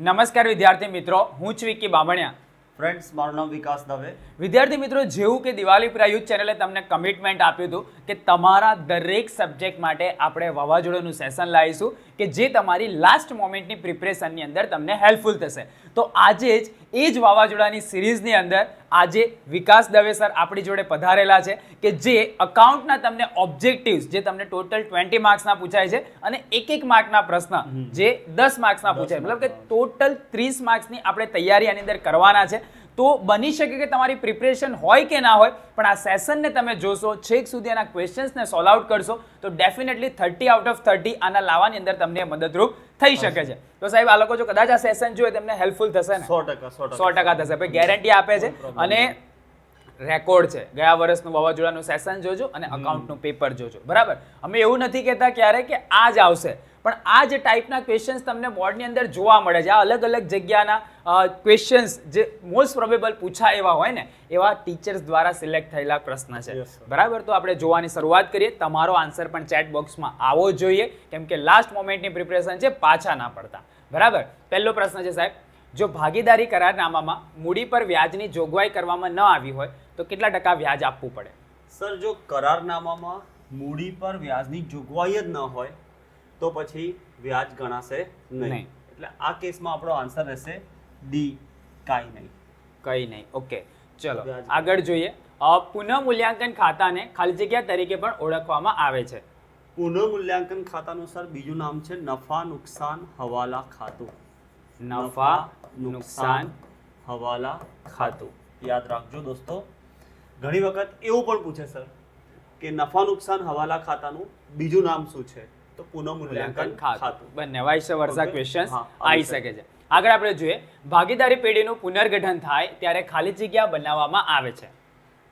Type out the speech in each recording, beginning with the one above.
નમસ્કાર વિદ્યાર્થી મિત્રો, હું છું વિકી બામણિયા. ફ્રેન્ડ્સ, મારું નામ વિકાસ દવે. વિદ્યાર્થી મિત્રો, જેવું કે દિવાળીપુરા યુથ ચેનલે તમને કમિટમેન્ટ આપ્યું હતું કે તમારા દરેક સબ્જેક્ટ માટે આપણે વાવાઝોડાનું સેશન લાવીશું કે જે તમારી લાસ્ટ મોમેન્ટની પ્રિપરેશનની અંદર તમને હેલ્પફુલ થશે. તો આજે જ એ જ વાવાઝોડાની સિરીઝની અંદર આજે વિકાસ દવે સર આપણી જોડે પધારેલા છે કે જે અકાઉન્ટના તમને ઓબ્જેક્ટિવ્સ જે તમને ટોટલ 20 માર્ક્સના પૂછાય છે અને એક માર્કના પ્રશ્ન જે 10 માર્ક્સના પૂછાય, મતલબ કે ટોટલ 30 માર્ક્સની આપણે તૈયારી આની અંદર કરવાના છે. તો બની શકે કે તમારી પ્રિપરેશન હોય કે ના હોય, પણ આ સેશનને તમે જોશો, છેક સુધી આના ક્વેશ્ચન્સને સોલ્વ આઉટ કરશો તો ડેફિનેટલી 30 આઉટ ઓફ 30 આના લાવવાની અંદર તમને મદદરૂપ થઈ શકે છે. તો સાહેબ, આ લોકો જો કદાચ આ સેશન જોઈએ તેમને હેલ્પફુલ થશે ને? 100% થશે. ભાઈ ગેરંટી આપે છે. અને રેકોર્ડ છે, ગયા વર્ષનું વાવાઝોડાનું સેશન જોજો અને અકાઉન્ટનું પેપર જોજો. બરાબર, અમે એવું નથી કહેતા ક્યારે કે આ જ આવશે, પણ આ જે ટાઈપના ક્વેશ્ચન્સ તમને બોર્ડની અંદર જોવા મળે છે, આ અલગ અલગ જગ્યાના ક્વેશ્ચન્સ જે મોસ્ટ પ્રોબેબલ પૂછાય એવા હોય ને, એવા ટીચર્સ દ્વારા સિલેક્ટ થયેલા પ્રશ્ન છે. બરાબર, તો આપણે જોવાની શરૂઆત કરીએ. તમારો આન્સર પણ ચેટ બોક્સમાં આવવો જોઈએ, કેમ કે લાસ્ટ મોમેન્ટની પ્રિપરેશન છે, પાછા ના પડતા. બરાબર, પહેલો પ્રશ્ન છે સાહેબ, જો ભાગીદારી કરારનામામાં મૂડી પર વ્યાજની જોગવાઈ કરવામાં ન આવી હોય તો કેટલા ટકા વ્યાજ આપવું પડે? સર, જો કરારનામામાં મૂડી પર વ્યાજની જોગવાઈ જ ન હોય તો પછી વ્યાજ ગણાશે નહીં. એટલે આ કેસમાં આપણો આન્સર રહેશે ડી, કાંઈ નહીં. કંઈ નહીં. ઓકે, ચલો આગળ જોઈએ. પુનઃમૂલ્યાંકન ખાતાને ખાલી જગ્યા તરીકે પણ ઓળખવામાં આવે છે. પુનઃમૂલ્યાંકન ખાતાનું સર બીજું નામ છે નફા નુકસાન હવાલા ખાતું. નફા નુકસાન હવાલા ખાતું યાદ રાખજો દોસ્તો. ઘણી વખત એવું પણ પૂછે સર કે નફા નુકસાન હવાલા ખાતાનું બીજું નામ શું છે, તો પુનઃમૂલ્યાંકન ખાતું. બંને વાઇસ વર્સા ક્વેશ્ચન્સ આવી શકે છે. આગળ આપણે જોઈએ, ભાગીદારી પેઢીનું પુનર્ગઠન થાય ત્યારે ખાલી જગ્યા બનાવવામાં આવે છે.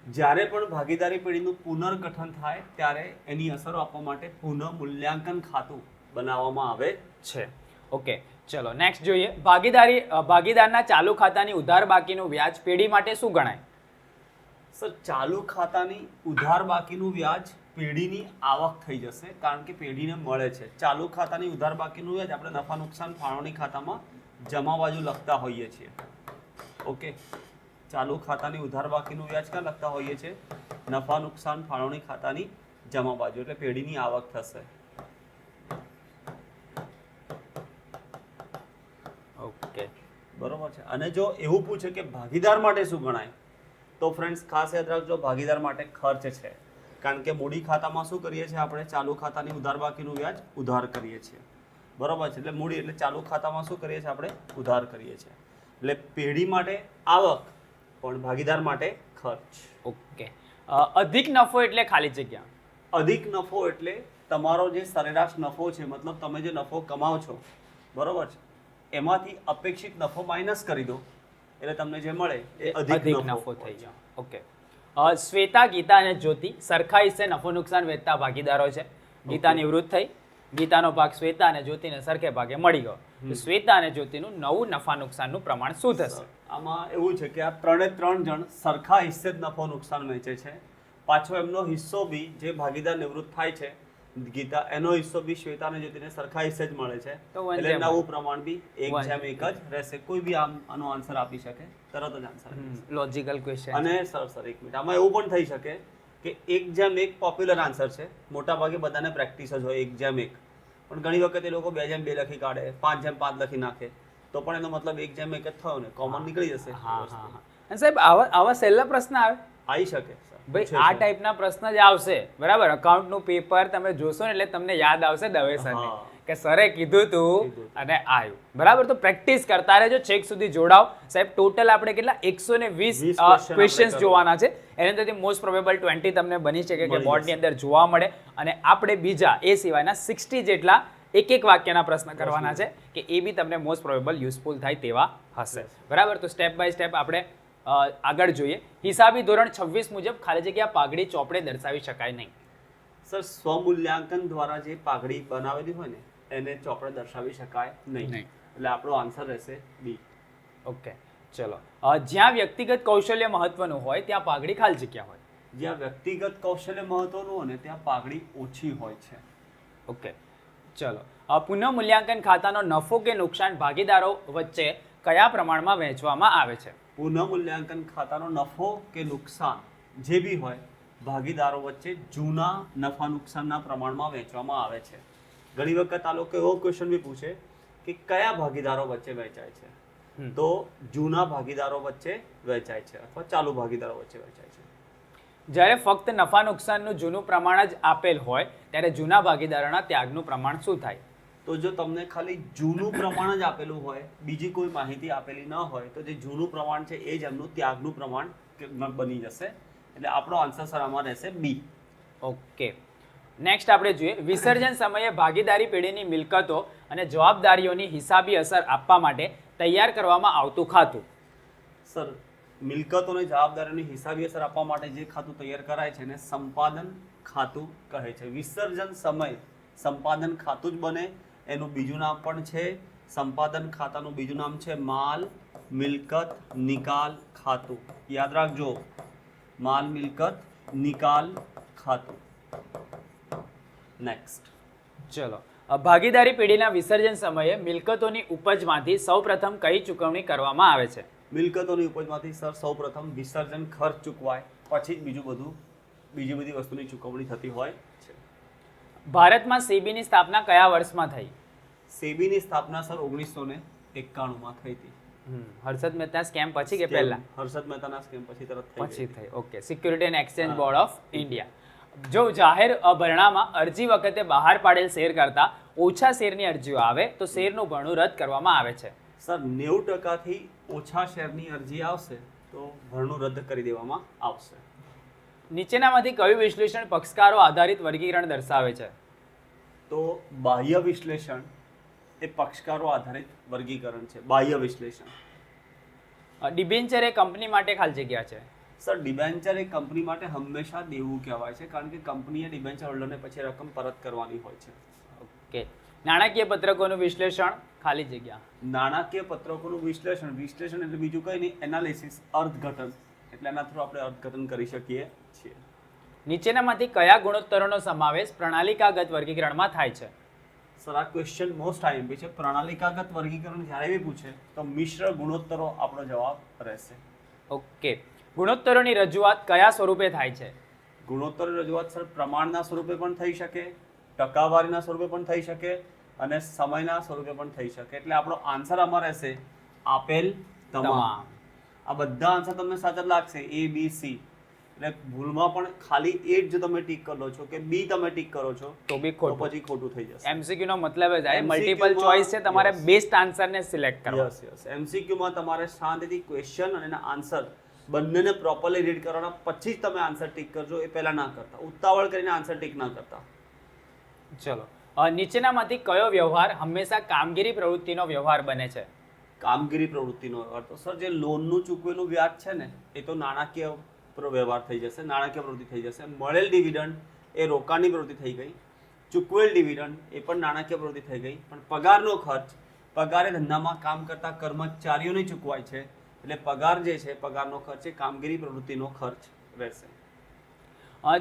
જ્યારે પણ ભાગીદારી પેઢીનું પુનર્ગઠન થાય ત્યારે એની અસરો આપવા માટે પુનઃમૂલ્યાંકન ખાતું બનાવવામાં આવે છે. ઓકે, ચલો નેક્સ્ટ જોઈએ. ભાગીદારના ચાલુ ખાતાની ઉધાર બાકીનું વ્યાજ પેઢી માટે શું ગણાય? સર, ચાલુ ખાતાની ઉધાર બાકીનું વ્યાજ પેઢીની આવક થઈ જશે, કારણ કે પેઢીને મળે છે. ચાલુ ખાતાની ઉધાર બાકીનું વ્યાજ આપણે નફા નુકસાન ફાળવણી ખાતામાં જમા બાજુ લખતા હોઈએ છીએ. ઓકે, ચાલુ ખાતાની ઉધાર બાકીનું વ્યાજ ક્યાં લખતા હોઈએ છીએ? નફા નુકસાન ફાળવણી ખાતાની જમા બાજુ, એટલે પેઢીની આવક થશે. ઓકે, બરોબર છે. અને જો એવું પૂછે કે ભાગીદાર માટે શું ગણાય, તો ફ્રેન્ડ્સ ખાસ યાદ રાખજો, ભાગીદાર માટે ખર્ચ છે. કારણ કે મૂડી ખાતામાં શું કરીએ છીએ આપણે? ચાલુ ખાતાની ઉધાર બાકીનું વ્યાજ ઉધાર કરીએ છીએ. બરોબર છે. એટલે મૂડી એટલે ચાલુ ખાતામાં શું કરીએ છીએ આપણે? ઉધાર કરીએ છીએ. એટલે પેઢી માટે આવક, પણ ભાગીદાર માટે ખર્ચ. ઓકે, અધિક નફો એટલે ખાલી જગ્યા. અધિક નફો એટલે તમારો જે સરેરાશ નફો છે, મતલબ તમે જે નફો કમાઓ છો, બરોબર છે, એમાંથી અપેક્ષિત નફો માઇનસ કરી દો એટલે તમને જે મળે એ અધિક નફો થઈ જાય. ઓકે, શ્વેતા, ગીતા અને જ્યોતિ સરખા હિસ્સે નફો નુકસાન વેચતા ભાગીદારો છે. ગીતા નિવૃત્ત થઈ, ગીતાનો ભાગ શ્વેતા અને જ્યોતિને સરખે ભાગે મળી ગયો. તો શ્વેતા અને જ્યોતિનું નવું નફા નુકસાનનું પ્રમાણ શું થશે? આમાં એવું છે કે આ 3 જણ સરખા હિસ્સે જ નફો નુકસાન વેચે છે. પાછો એમનો હિસ્સો બી જે ભાગીદાર નિવૃત્ત થાય છે, ગીતા, એનો હિસ્સો બી શ્વેતા અને જ્યોતિને સરખા હિસ્સે જ મળે છે. એટલે નવું પ્રમાણ બી 1:1 જ રહેશે. કોઈ બી આનો આન્સર આપી શકે, તરત જ આન્સર. Logical question. અને સર એક મિનિટ, આમાં એવું પણ થઈ શકે કે 1:1 પોપ્યુલર આન્સર છે, મોટા ભાગે બધાને પ્રેક્ટિસ જ હોય 1:1, પણ ઘણી વખત એ લોકો 2:2 લખી કાઢે, 5:5 લખી નાખે, તો પણ એનો મતલબ 1:1 જ થયો ને, કોમન નીકળી જશે. અને સાહેબ, આવા સહેલા પ્રશ્ન આવી શકે ભાઈ, આ ટાઈપના પ્રશ્ન જ આવશે. બરાબર, અકાઉન્ટનું પેપર તમે જોશો ને એટલે તમને યાદ આવશે દવે સરને કે સરે કીધું તું અને આવ્યું. બરાબર, તો પ્રેક્ટિસ કરતા રહેજો, છેક સુધી જોડાઓ. સાહેબ, ટોટલ આપણે કેટલા 120 ક્વેશ્ચન્સ જોવાના છે. એની અંદરથી મોસ્ટ પ્રોબેબલ 20 તમને બની શકે કે બોર્ડની અંદર જોવા મળે, અને આપણે બીજા એ સિવાયના 60 જેટલા એક વાક્યના પ્રશ્ન કરવાના છે કે એ બી તમને મોસ્ટ પ્રોબેબલ યુઝફુલ થાય તેવા હશે. બરાબર, તો સ્ટેપ બાય સ્ટેપ આપણે આગળ જોઈએ. હિસાબી ધોરણ 26 મુજબ ખાલી જગ્યા પાઘડી ચોપડે દર્શાવી શકાય નહીં. સર, સ્વમૂલ્યાંકન દ્વારા જે પાઘડી બનાવેલી હોય ને એને ચોપડે દર્શાવી શકાય નહીં. એટલે આપણો આન્સર રહેશે બી. ઓકે, ચલો. જ્યાં વ્યક્તિગત કૌશલ્ય મહત્વનું હોય ત્યાં પાઘડી ખાલી જગ્યા હોય. જ્યાં વ્યક્તિગત કૌશલ્ય મહત્વનું હોય ને ત્યાં પાઘડી ઓછી હોય છે. ઓકે, ચલો પુનઃ મૂલ્યાંકન ખાતાનો નફો કે નુકસાન ભાગીદારો વચ્ચે કયા પ્રમાણમાં વહેંચવામાં આવે છે? પુનઃ મૂલ્યાંકન ખાતાનો નફો કે નુકસાન જે બી હોય ભાગીદારો વચ્ચે જૂના નફા નુકસાનના પ્રમાણમાં વહેંચવામાં આવે છે. ઘણી વખત આ લોકો એવો ક્વેશ્ચન બી પૂછે કે કયા ભાગીદારો વચ્ચે વહેંચાય છે, તો જૂના ભાગીદારો વચ્ચે વહેંચાય છે અથવા ચાલુ ભાગીદારો વચ્ચે વહેંચાય છે. જ્યારે ફક્ત નફા નુકસાનનું જૂનું પ્રમાણ જ આપેલ હોય ત્યારે જૂના ભાગીદારોના ત્યાગનું પ્રમાણ શું થાય? તો જો તમને ખાલી જૂનું પ્રમાણ જ આપેલું હોય, બીજી કોઈ માહિતી આપેલી ન હોય, તો જે જૂનું પ્રમાણ છે એ જ એમનું ત્યાગનું પ્રમાણ બની જશે. એટલે આપણો આન્સર સર આમાં રહેશે બી. ઓકે, નેક્સ્ટ આપણે જોઈએ વિસર્જન સમયે ભાગીદારી પેઢીની મિલકતો અને જવાબદારીઓની હિસાબી અસર આપવા માટે તૈયાર કરવામાં આવતું ખાતું. સર મિલકતોની જવાબદારીઓની હિસાબી અસર આપવા માટે જે ખાતું તૈયાર કરાય છે એને સંપાદન ખાતું કહે છે. વિસર્જન સમયે સંપાદન ખાતું જ બને. એનું બીજું નામ પણ છે સંપાદન ખાતાનું બીજું નામ છે માલ મિલકત નિકાલ ખાતું. યાદ રાખજો, માલ મિલકત નિકાલ ખાતું. નેક્સ્ટ, ચલો ભાગીદારી પેઢીના વિસર્જન સમયે મિલકતોની ઉપજમાંથી સૌપ્રથમ કઈ ચૂકવણી કરવામાં આવે છે? મિલકતોની ઉપજમાંથી સર સૌપ્રથમ વિસર્જન ખર્ચ ચૂકવાય, પછી જ બીજી બધી વસ્તુની ચૂકવણી થતી હોય છે. ભારતમાં સેબીની સ્થાપના કયા વર્ષમાં થઈ? સેબીની સ્થાપના સર 1991માં થઈ હતી. હર્ષદ મહેતા સ્કેમ પછી કે પહેલા? હર્ષદ મહેતાના સ્કેમ પછી તરત પછી થઈ. Okay, security and exchange board of India. જો જાહેર ભરણામાં અરજી વખતે બહાર પાડેલ શેર કરતા ઓછા શેરની અરજીઓ આવે તો શેરનું ભરણું રદ કરવામાં આવે છે. સર 90%થી ઓછા શેરની અરજી આવશે તો ભરણું રદ કરી દેવામાં આવશે. નીચેનામાંથી કયું વિશ્લેષણ પક્ષકારો આધારિત વર્ગીકરણ દર્શાવે છે? તો બાહ્ય વિશ્લેષણ એ પક્ષકારો આધારિત વર્ગીકરણ છે. બાહ્ય વિશ્લેષણ. ડિબેન્ચર એ કંપની માટે ખાલી જગ્યા છે. સર ડિબેન્ચર એ કંપની માટે હંમેશા દેવું કહેવાય છે, કારણ કે કંપનીએ ડિબેન્ચર હોલ્ડરને પછી રકમ પરત કરવાની હોય છે. ઓકે, નાણાકીય પત્રકોનું વિશ્લેષણ ખાલી જગ્યા. નાણાકીય પત્રકોનું વિશ્લેષણ એટલે બીજું કંઈ નહીં, એનાલિસિસ, અર્થઘટન. એટલે એના થ્રુ આપણે અર્થઘટન કરી શકીએ છીએ. નીચેનામાંથી કયા ગુણોત્તરોનો સમાવેશ પ્રણાલિકાગત વર્ગીકરણમાં થાય છે? સર આ ક્વેશ્ચન મોસ્ટ આઈએમપી છે. પ્રણાલિકાગત વર્ગીકરણ જ્યારે બી પૂછે તો મિશ્ર ગુણોત્તરો આપણો જવાબ રહેશે. ઓકે, ગુણોત્તરોની રજૂઆત કયા સ્વરૂપે થાય છે? ગુણોત્તરની રજૂઆત સર પ્રમાણના સ્વરૂપે પણ થઈ શકે, ટકાવારીના સ્વરૂપે પણ થઈ શકે અને સમયના સ્વરૂપે પણ થઈ શકે. એટલે આપણો આન્સર આમાં રહેશે આપેલ તમામ. આ બધા આન્સર તમને સાચા લાગશે, એ બી સી. એટલે ભૂલમાં પણ ખાલી એ જ જો તમે ટીક કરો છો કે બી તમે ટીક કરો છો તો બી તો પછી ખોટું થઈ જશે. એમસીક્યુ નો મતલબ જ આ MCQ મલ્ટિપલ માં ચોઇસ છે, તમારે yes. બેસ્ટ આન્સરને સિલેક્ટ કરવો. યસ એમસીક્યુ માં તમારે શાંતિથી ક્વેશ્ચન અને એના આન્સર બંનેને પ્રોપરલી રીડ કરવાના, પછી જ તમે આન્સર ટીક કરજો. એ પહેલા ના કરતા, ઉતાવળ કરીને આન્સર ટીક ના કરતા. ચલો નીચેનામાંથી કયો વ્યવહાર હંમેશા કામગીરી પ્રવૃત્તિનો વ્યવહાર બને છે? કામગીરી પ્રવૃત્તિનો વ્યવહાર તો સર જે લોનનું ચૂકવેલું વ્યાજ છે ને એ તો નાણાકીય વ્યવહાર થઈ જશે, નાણાકીય પ્રવૃત્તિ થઈ જશે. મળેલ ડિવિડન્ડ એ રોકાણની પ્રવૃત્તિ થઈ ગઈ. ચૂકવેલ ડિવિડન્ડ એ પણ નાણાકીય પ્રવૃત્તિ થઈ ગઈ. પણ પગારનો ખર્ચ, પગારે ધંધામાં કામ કરતા કર્મચારીઓને ચૂકવાય છે, એટલે પગાર જે છે પગારનો ખર્ચ એ કામગીરી પ્રવૃત્તિનો ખર્ચ રહેશે.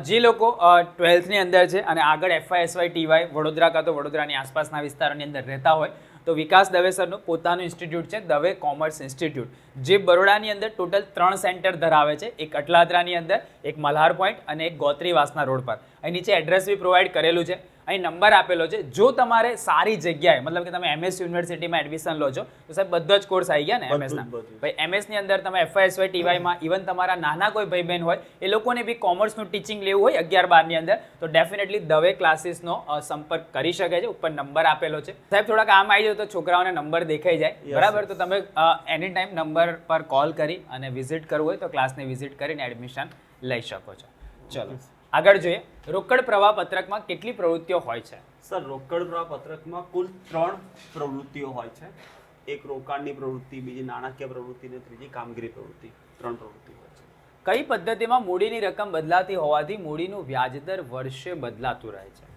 જે લોકો 12th ની અંદર છે અને આગળ FY TY વડોદરા કાં તો વડોદરાની આસપાસના વિસ્તારોની અંદર રહેતા હોય તો વિકાસ દવે સરનું પોતાનું ઇન્સ્ટિટ્યૂટ છે દવે કોમર્સ ઇન્સ્ટિટ્યૂટ, જે બરોડાની અંદર ટોટલ 3 સેન્ટર ધરાવે છે. એક અટલાદરાની અંદર, એક મલ્હાર પોઈન્ટ અને એક ગોત્રીવાસના રોડ પર. અહીં નીચે એડ્રેસ બી પ્રોવાઈડ કરેલું છે, અહીં નંબર આપેલો છે. જો તમારે સારી જગ્યાએ મતલબ કે તમે MS યુનિવર્સિટીમાં એડમિશન લો છો તો સાહેબ બધા જ કોર્સ આવી ગયા ને MS ના. ભાઈ MS ની અંદર તમે FY TY માં ઇવન તમારા નાના કોઈ ભાઈ બહેન હોય એ લોકોને બી કોમર્સનું ટીચિંગ લેવું હોય 11-12 ની અંદર તો ડેફિનેટલી દવે ક્લાસીસનો સંપર્ક કરી શકે છે. ઉપર નંબર આપેલો છે. સાહેબ થોડા કામ આવી જાય તો છોકરાઓને નંબર દેખાઈ જાય, બરાબર? તો તમે એની ટાઈમ નંબર પર કોલ કરી અને વિઝિટ કરવું હોય તો ક્લાસને વિઝિટ કરીને એડમિશન લઈ શકો છો. ચલો આગળ જોઈએ, રોકડ પ્રવાહ પત્રકમાં કેટલી પ્રવૃત્તિઓ હોય છે? સર રોકડ પ્રવાહ પત્રકમાં કુલ 3 પ્રવૃત્તિઓ હોય છે. એક રોકાણની પ્રવૃત્તિ, બીજી નાણાકીય પ્રવૃત્તિ અને ત્રીજી કામગીરી પ્રવૃત્તિ. 3 પ્રવૃત્તિ હોય છે. કઈ પદ્ધતિમાં મૂડીની રકમ બદલાતી હોવાથી મૂડીનું વ્યાજદર વર્ષે બદલાતું રહે છે?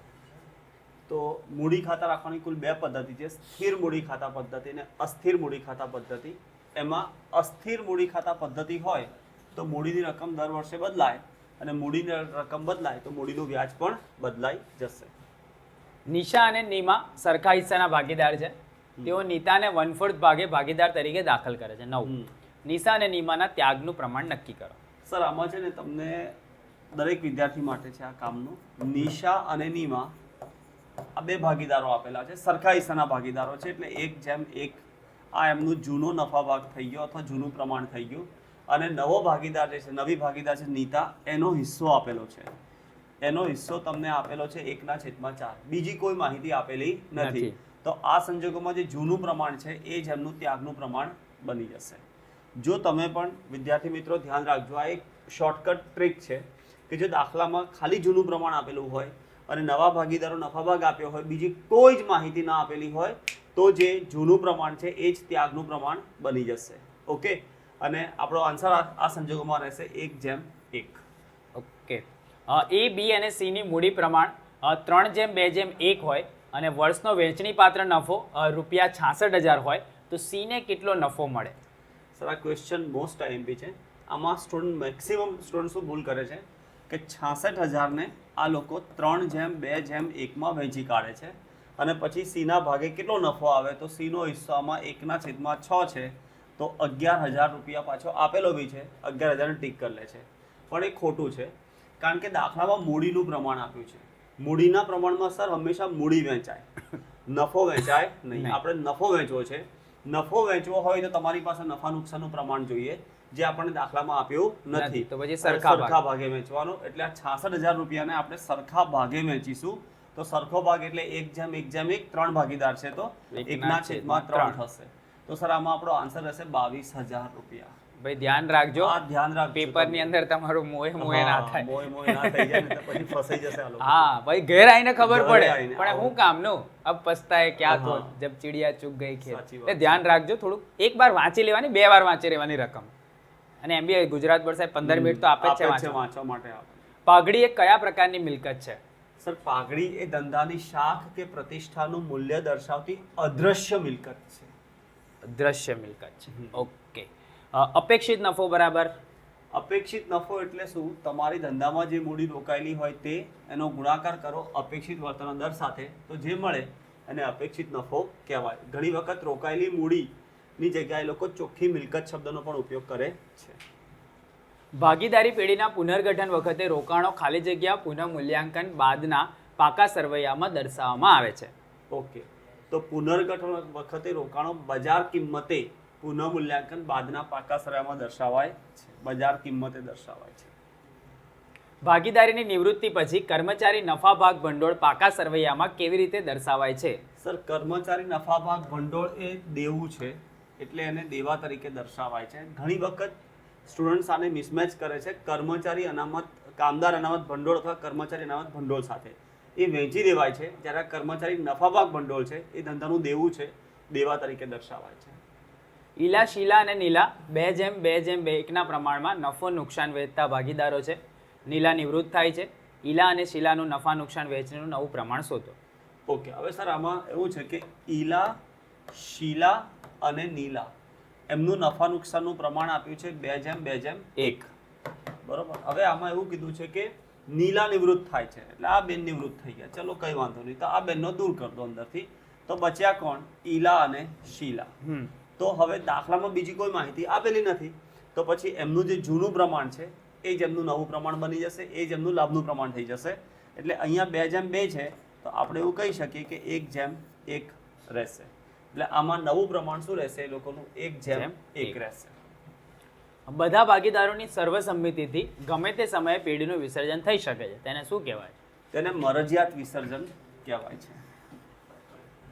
તો મૂડી ખાતા રાખવાની કુલ 2 પદ્ધતિ છે, સ્થિર મૂડી ખાતા પદ્ધતિ અને અસ્થિર મૂડી ખાતા પદ્ધતિ. એમાં અસ્થિર મૂડી ખાતા પદ્ધતિ હોય તો મૂડીની રકમ દર વર્ષે બદલાય અને મૂડીની રકમ બદલાય તો મૂડીનું વ્યાજ પણ બદલાઈ જશે. નિશા અને નીમા સરખા હિસ્સાના ભાગીદાર છે. તેઓ નીતાને 1/4 ભાગે ભાગીદાર તરીકે દાખલ કરે છે. 9. નિશા અને નીમાના ત્યાગનું પ્રમાણ નક્કી કરો. સર આમાં છે ને તમને દરેક વિદ્યાર્થી માટે છે આ કામનું. નિશા અને નીમા આ બે ભાગીદારો આપેલા છે, સરખા હિસ્સાના ભાગીદારો છે, એટલે 1:1 આ એમનું જૂનો નફા ભાગ થઈ ગયો અથવા જૂનું પ્રમાણ થઈ ગયું. અને નવો ભાગીદાર જે છે, નવી ભાગીદાર છે નીતા, એનો હિસ્સો આપેલો છે. એનો હિસ્સો તમને આપેલો છે 1/4. બીજી કોઈ માહિતી આપેલી નથી. તો આ સંજોગોમાં જે જૂનું પ્રમાણ છે એ જ એમનું ત્યાગનું પ્રમાણ બની જશે. જો તમે પણ વિદ્યાર્થી મિત્રો ધ્યાન રાખજો, આ એક શોર્ટકટ ટ્રીક છે કે જો દાખલામાં ખાલી જૂનું પ્રમાણ આપેલું હોય અને નવા ભાગીદારો નફા ભાગ આપ્યો હોય, બીજી કોઈ જ માહિતી ના આપેલી હોય, તો જે જૂનું પ્રમાણ છે એ જ ત્યાગનું પ્રમાણ બની જશે. ઓકે, અને આપણો આન્સર આ સંજોગોમાં રહેશે 1:1. ઓકે. એ, બી અને સી ની મૂડી પ્રમાણ 3:2:1 હોય અને વર્ષનો વહેંચણી પાત્ર નફો ₹66,000 હોય તો સી ને કેટલો નફો મળે? સર આ ક્વેશ્ચન મોસ્ટ આઈએમપી છે. આમાં સ્ટુડન્ટ મેક્સિમમ સ્ટુડન્ટ શું ભૂલ કરે છે કે 66,000 ને આ લોકો 3:2:1 વહેંચી કાઢે છે અને પછી સીના ભાગે કેટલો નફો આવે તો સીનો હિસ્સો આમાં 1/6 છે, તો 11,000 રૂપિયા પાછો આપેલો બી છે, 11,000 ટીક કરી લે છે. પણ એ ખોટું છે, કારણ કે દાખલામાં મૂડીનું પ્રમાણ આપ્યું છે. મૂડીના પ્રમાણમાં સર હંમેશા મૂડી વેચાય, નફો વેચાય નહીં. આપણે નફો વેચવો છે. નફો વેચવો હોય તો તમારી પાસે નફા નુકસાનનું પ્રમાણ જોઈએ, જે આપણને દાખલામાં આપ્યું નથી. તો પછી સરખા ભાગે વેચવાનું. એટલે આ 66,000 રૂપિયાને આપણે સરખા ભાગે વેચીશું. તો સરખો ભાગ એટલે 1:1:1 3 ભાગીદાર છે તો 1/3 થશે. તો સર આમાં આપણો આન્સર રહેશે 22,000 રૂપિયા. ભાઈ ધ્યાન રાખજો, આ ધ્યાન રાખજો. પેપરની અંદર તમારું મોએ ના થાય. મોય ના થઈ જાય ને તો પછી ફસાઈ જશે આ લોકો. હા ભાઈ, ઘેર આવીને ખબર ઘરે પડે, આવીને, પણ હું કામનું અબ પસ્તાય ક્યાં તો જબ ચિડિયા ચૂક ગઈ ખેત. સાચી વાત એટલે ધ્યાન રાખજો, થોડુંક એક વાર વાંચી લેવાની, 2 વાર વાંચી લેવાની રકમ. અને એમ બી ગુજરાત બોર્ડ સાહેબ 15 મિનિટ તો આપે જ છે વાંચવા માટે આપે. પાઘડી એ કયા પ્રકારની મિલકત છે? સર પાઘડી એ ધંધાની શાખ કે પ્રતિષ્ઠાનું મૂલ્ય દર્શાવતી અદ્રશ્ય મિલકત છે. દ્રશ્ય મિલકત છે. ઓકે. અપેક્ષિત નફો બરાબર? અપેક્ષિત નફો એટલે શું? તમારી ધંધામાં જે મૂડી રોકાયેલી હોય તે એનો ગુણાકાર કરો અપેક્ષિત વળતરના દર સાથે, તો જે મળે એને અપેક્ષિત નફો કહેવાય. ઘણી વખત રોકાયેલી મૂડીની જગ્યાએ લોકો ચોખ્ખી મિલકત શબ્દનો પણ ઉપયોગ કરે છે. ભાગીદારી પેઢીના પુનર્ગઠન વખતે રોકાણો ખાલી જગ્યા પુનઃમૂલ્યાંકન બાદના પાકા સરવૈયામાં દર્શાવવામાં આવે છે. ઓકે, તો પુનર્ગઠન વખતે રોકાણો બજાર કિંમતે પુનઃમૂલ્યાંકન બાદના પાકા સરવૈયામાં દર્શાવાય છે. બજાર કિંમતે દર્શાવાય છે. ભાગીદારીની નિવૃત્તિ પછી કર્મચારી નફા ભાગ ભંડોળ પાકા સરવૈયામાં કેવી રીતે દર્શાવાય છે? સર કર્મચારી નફા ભાગ ભંડોળ એ દેવું છે, એટલે એને દેવા તરીકે દર્શાવાય છે. ઘણી વખત સ્ટુડન્ટ્સ આને મિસમેચ કરે છે કર્મચારી અનામત, કામદાર અનામત ભંડોળ અથવા કર્મચારી અનામત ભંડોળ સાથે. એ વહેંચી દેવાય છે, જ્યારે કર્મચારી નફા ભાગ ભંડોળ છે એ ધંધાનું દેવું છે, દેવા તરીકે દર્શાવાય છે. ઈલા, શીલા અને નીલા 2:2:1 પ્રમાણમાં નફો નુકસાન વહેંચતા ભાગીદારો છે. નીલા નિવૃત્ત થાય છે. ઈલા અને શીલાનું નફા નુકસાન વહેંચણીનું નવું પ્રમાણ શોધો. ઓકે, હવે સર આમાં એવું છે કે ઈલા, શીલા અને નીલા એમનું નફા નુકસાનનું પ્રમાણ આપ્યું છે 2:2:1. બરોબર. હવે આમાં એવું કીધું છે કે નીલા નિવૃત્ત થાય છે, એટલે આ બેન નિવૃત્ત થઈ ગયા. ચલો કઈ વાંધો નહીં, તો આ બેનનો દૂર કરી દો અંદરથી. તો બચ્યા કોણ? ઈલા અને શીલા. તો હવે દાખલામાં બીજી કોઈ માહિતી આપેલી નથી, તો પછી એમનું જે જૂનું પ્રમાણ છે એ જ એમનું નવું પ્રમાણ બની જશે, એ જ એમનું લાભનું પ્રમાણ થઈ જશે. એટલે અહીંયા 2:2 છે, તો આપણે એવું કહી શકીએ કે 1:1 રહેશે. એટલે આમાં નવું પ્રમાણ શું રહેશે? એ લોકોનું 1:1 રહેશે. બધા ભાગીદારોની સર્વસંમતિથી ગમે તે સમયે પેઢીનું વિસર્જન થઈ શકે છે, તેને શું કહેવાય? તેને મરજિયાત વિસર્જન કહેવાય છે.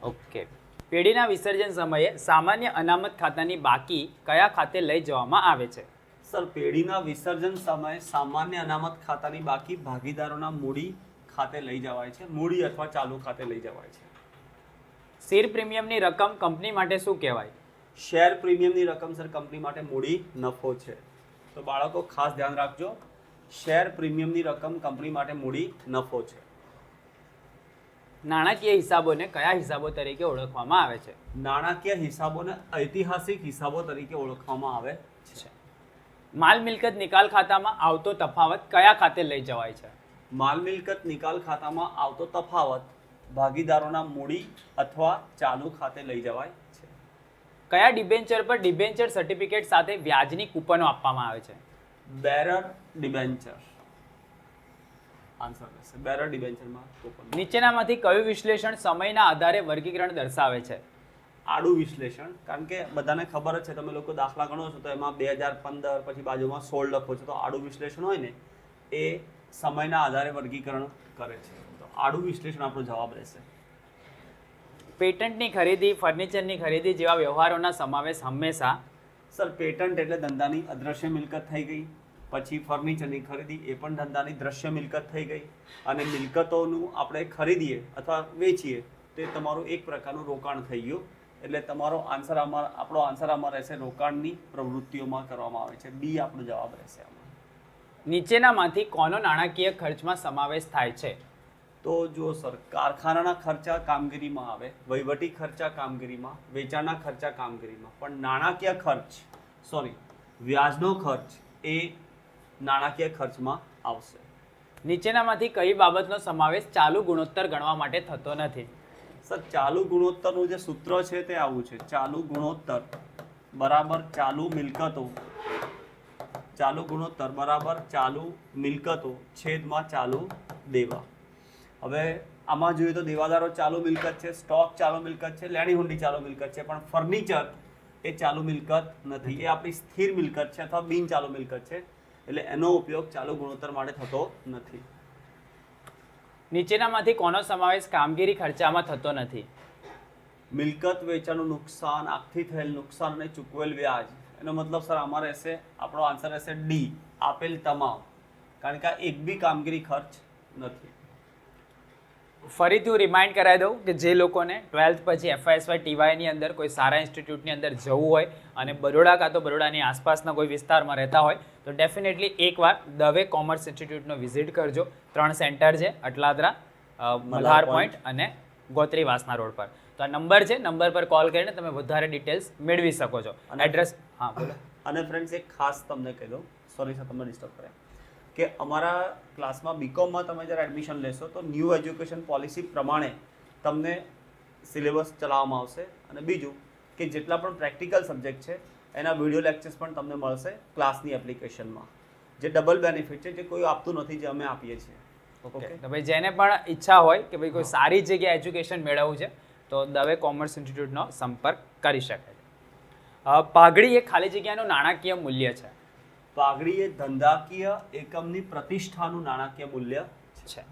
ઓકે. પેઢીના વિસર્જન સમયે સામાન્ય અનામત ખાતાની બાકી કયા ખાતે લઈ જવામાં આવે છે? સર પેઢીના વિસર્જન સમયે સામાન્ય અનામત ખાતાની બાકી ભાગીદારોના મૂડી ખાતે લઈ જવાય છે, મૂડી અથવા ચાલુ ખાતે લઈ જવાય છે. શેર પ્રીમિયમની રકમ કંપની માટે શું કહેવાય? શેર પ્રીમિયમની રકમ સર કંપની માટે મૂડી નફો છે. તો બાળકો ખાસ ધ્યાન રાખજો, શેર પ્રીમિયમની રકમ કંપની માટે મૂડી નફો છે. નાણાકીય હિસાબોને કયા હિસાબો તરીકે ઓળખવામાં આવે છે? નાણાકીય હિસાબોને ઐતિહાસિક હિસાબો તરીકે ઓળખવામાં આવે છે. માલ મિલકત નિકાલ ખાતામાં આવતો તફાવત કયા ખાતે લઈ જવાય છે? માલ મિલકત નિકાલ ખાતામાં આવતો તફાવત ભાગીદારોના મૂડી અથવા ચાલુ ખાતે લઈ જવાય છે. કયા ડિબેન્ચર પર ડિબેન્ચર સર્ટિફિકેટ સાથે વ્યાજની કૂપનો આપવામાં આવે છે? બેરર ડિબેન્ચર આન્સર રહેશે. બેરર ડિબેન્ચરમાં કૂપન. નીચેનામાંથી કયું વિશ્લેષણ સમયના આધારે વર્ગીકરણ દર્શાવે છે? આડું વિશ્લેષણ, કારણ કે બધાને ખબર જ છે, તમે લોકો દાખલા ગણો છો તો એમાં 2015 પછી બાજુમાં 16 લખો છો, તો આડું વિશ્લેષણ હોય ને એ સમયના આધારે વર્ગીકરણ કરે છે. તો આડું વિશ્લેષણ આપણો જવાબ રહેશે. પેટન્ટની ખરીદી, ફર્નિચરની ખરીદી જેવા વ્યવહારોના સમાવેશ હંમેશા સર પેટન્ટ એટલે ધંધાની અદ્રશ્ય મિલકત થઈ ગઈ, પછી ફર્નિચરની ખરીદી એ પણ ધંધાની દ્રશ્ય મિલકત થઈ ગઈ, અને મિલકતોનું આપણે ખરીદીએ અથવા વેચીએ તે તમારું એક પ્રકારનું રોકાણ થઈ ગયું. એટલે તમારો આન્સર આપણો આન્સર આમાં રહેશે રોકાણની પ્રવૃત્તિઓમાં કરવામાં આવે છે. બી આપણો જવાબ રહેશે આમાં. નીચેનામાંથી કોનો નાણાકીય ખર્ચમાં સમાવેશ થાય છે? તો જો સર કારખાનાના ખર્ચા કામગીરીમાં આવે, વહીવટી ખર્ચા કામગીરીમાં, વેચાણના ખર્ચા કામગીરીમાં, પણ નાણાકીય ખર્ચ વ્યાજનો ખર્ચ એ નાણાકીય ખર્ચમાં આવશે. નીચેનામાંથી કઈ બાબતનો સમાવેશ ચાલુ ગુણોત્તર ગણવા માટે થતો નથી? સર ચાલુ ગુણોત્તરનું જે સૂત્ર છે તે આવું છે: ચાલુ ગુણોત્તર બરાબર ચાલુ મિલકતો, ચાલુ ગુણોત્તર બરાબર ચાલુ મિલકતો છેદમાં ચાલુ દેવા. હવે આમાં જોઈએ તો દેવાદારો ચાલુ મિલકત છે, સ્ટોક ચાલુ મિલકત છે, લેણી હુંડી ચાલુ મિલકત છે, પણ ફર્નિચર એ ચાલુ મિલકત નથી, એ આપણી સ્થિર મિલકત છે અથવા બિન ચાલુ મિલકત છે, એટલે એનો ઉપયોગ ચાલુ ગુણોત્તર માટે થતો નથી. નીચેનામાંથી કોનો સમાવેશ કામગીરી ખર્ચામાં થતો નથી? મિલકત વેચાણનું નુકસાન, આગથી થયેલ નુકસાન અને ચૂકવેલ વ્યાજ. એનો મતલબ સર આમાં રહેશે, આપણો આન્સર રહેશે ડી, આપેલ તમામ, કારણ કે આ એક બી કામગીરી ખર્ચ નથી. ફરીથી હું રિમાઇન્ડ કરાવી દઉં કે જે લોકોને 12th પછી FYSY TYની અંદર કોઈ સારા ઇન્સ્ટિટ્યૂટની અંદર જવું હોય અને બરોડા કાં તો બરોડાની આસપાસના કોઈ વિસ્તારમાં રહેતા હોય તો ડેફિનેટલી એકવાર દવે કોમર્સ ઇન્સ્ટિટ્યૂટનો વિઝિટ કરજો. 3 સેન્ટર છે, અટલાદરા, મલ્હાર પોઈન્ટ અને ગોત્રી વાસના રોડ પર. તો આ નંબર છે, નંબર પર કોલ કરીને તમે વધારે ડિટેલ્સ મેળવી શકો છો. એડ્રેસ હા બોલો. અને ફ્રેન્ડ્સ એક ખાસ તમને કહી દઉં, સોરી સર તમને ડિસ્ટર્બ કરે, કે અમારા ક્લાસમાં બીકોમમાં તમે જ્યારે એડમિશન લેશો તો ન્યૂ એજ્યુકેશન પોલિસી પ્રમાણે તમને સિલેબસ ચલાવવામાં આવશે. અને બીજું કે જેટલા પણ પ્રેક્ટિકલ સબ્જેક્ટ છે એના વિડીયો લેક્ચર્સ પણ તમને મળશે ક્લાસની એપ્લિકેશનમાં, જે ડબલ બેનિફિટ છે, જે કોઈ આપતું નથી, જે અમે આપીએ છીએ. ઓકે, તો ભાઈ જેને પણ ઈચ્છા હોય કે ભાઈ કોઈ સારી જગ્યાએ એજ્યુકેશન મેળવવું છે તો દવે કોમર્સ ઇન્સ્ટિટ્યૂટનો સંપર્ક કરી શકે છે. પાઘડી એ ખાલી જગ્યાનું નાણાકીય મૂલ્ય છે. પાઘડી એ ધંધાકીય એકમની પ્રતિષ્ઠાનું નાણાકીય મૂલ્ય છે.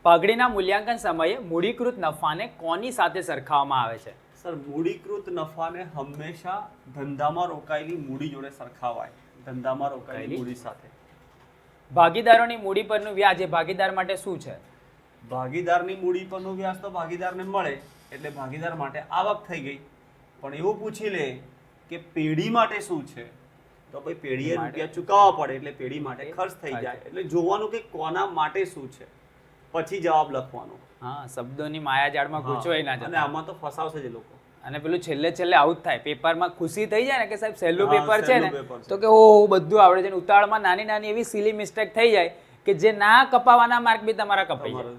પાઘડીના મૂલ્યાંકન સમયે મૂડીકૃત નફાને કોની સાથે સરખાવવામાં આવે છે? સર મૂડીકૃત નફાને હંમેશા ધંધામાં રોકાયેલી મૂડી જોડે સરખાવાય, ધંધામાં રોકાયેલી મૂડી સાથે. ભાગીદારોની મૂડી પરનું વ્યાજ એ ભાગીદાર માટે શું છે? ભાગીદારની મૂડી પરનું વ્યાજ તો ભાગીદારને મળે એટલે ભાગીદાર માટે આવક થઈ ગઈ. પણ એવું પૂછી લે કે પેઢી માટે શું છે, તો ભાઈ પેઢીએ રૂપિયા ચૂકવવા પડે એટલે પેઢી માટે ખર્ચ થઈ જાય. એટલે જોવાનું કે કોના માટે શું છે, પછી જવાબ લખવાનો. હા, શબ્દોની માયાજાળમાં ગૂંચવાઈ ના જાય. અને આમાં તો ફસાવશે જ લોકો. અને પેલું છેલ્લે આવું જ થાય, પેપરમાં ખુશી થઈ જાય ને કે સાહેબ સહેલું પેપર છે ને, પેપર છે. તો કે ઓહો બધું આવડે છે, ઉતાવળમાં નાની એવી સિલી મિસ્ટેક થઈ જાય કે જે ના કપાવાના માર્ક બી તમારા કપાઈ જાય.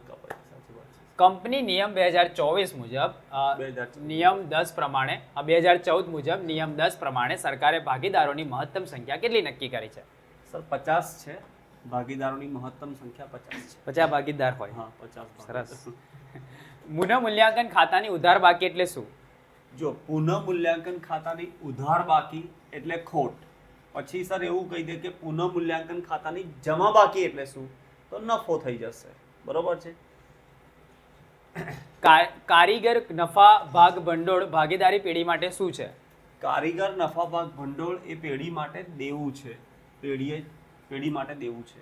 કંપની નિયમ 2024 મુજબ નિયમ 10 પ્રમાણે 2014 મુજબ નિયમ 10 પ્રમાણે સરકારે ભાગીદારોની મહત્તમ સંખ્યા કેટલી નક્કી કરી છે? સર 50 છે, ભાગીદારોની મહત્તમ સંખ્યા 50 છે. 50 ભાગીદાર હોય. હા 50. સરસ. પુનઃ મૂલ્યાંકન ખાતાની ઉધાર બાકી એટલે શું? જો પુનઃ મૂલ્યાંકન ખાતાની ઉધાર બાકી એટલે ખોટ. પછી સર એવું કહી દે કે પુનઃ મૂલ્યાંકન ખાતાની જમા બાકી એટલે શું, તો નફો થઈ જશે. બરોબર છે. કારીગર નફા ભાગ ભંડોળ ભાગીદારી પેઢી માટે શું છે? કારીગર નફા ભાગ ભંડોળ એ પેઢી માટે દેવું છે, પેઢી માટે દેવું છે.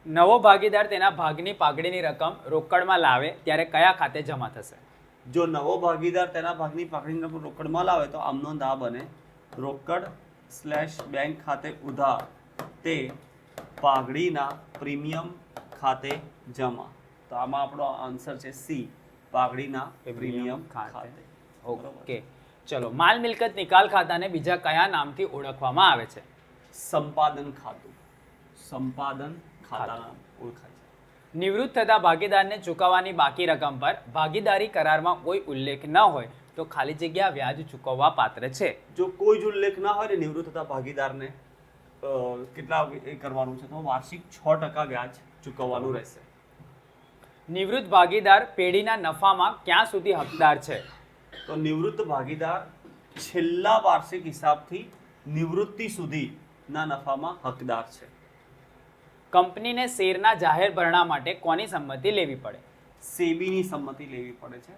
નવો ભાગીદાર તેના ભાગની પાઘડીની રકમ રોકડમાં લાવે ત્યારે કયા ખાતે જમા થશે? જો નવો ભાગીદાર તેના ભાગની પાઘડીની રકમ રોકડમાં લાવે તો આમનો દા બને રોકડ/બેંક ખાતે ઉધાર તે પાઘડીના પ્રીમિયમ ખાતે જમા. તો આમાં આપણો આન્સર છે સી, પાઘડીના પ્રીમિયમ ખાતે. ઓકે, ચલો. માલ મિલકત નિકાલ ખાતાને બીજા કયા નામથી ઓળખવામાં આવે છે? સંપાદન ખાતું. સંપાદન ખાતા નામ ઓળખાય છે. નિવૃત્ત થતા ભાગીદારને ચૂકવવાની બાકી રકમ પર ભાગીદારી કરારમાં કોઈ ઉલ્લેખ ન હોય તો ખાલી જગ્યા વ્યાજ ચૂકવવા પાત્ર છે. જો કોઈ જ ઉલ્લેખ ના હોય ને નિવૃત્ત થતા ભાગીદારને કેટલા એ કરવાનું છે તો વાર્ષિક 6% વ્યાજ ચૂકવવાનું રહેશે. નિવૃત્ત ભાગીદાર પેઢીના નફામાં ક્યાં સુધી હકદાર છે? તો નિવૃત્ત ભાગીદાર છેલ્લા વાર્ષિક હિસાબથી નિવૃત્તિ સુધીના નફામાં હકદાર છે. કંપનીને શેરના જાહેર ભરણા માટે કોની સંમતિ લેવી પડે? સેબીની સંમતિ લેવી પડે છે.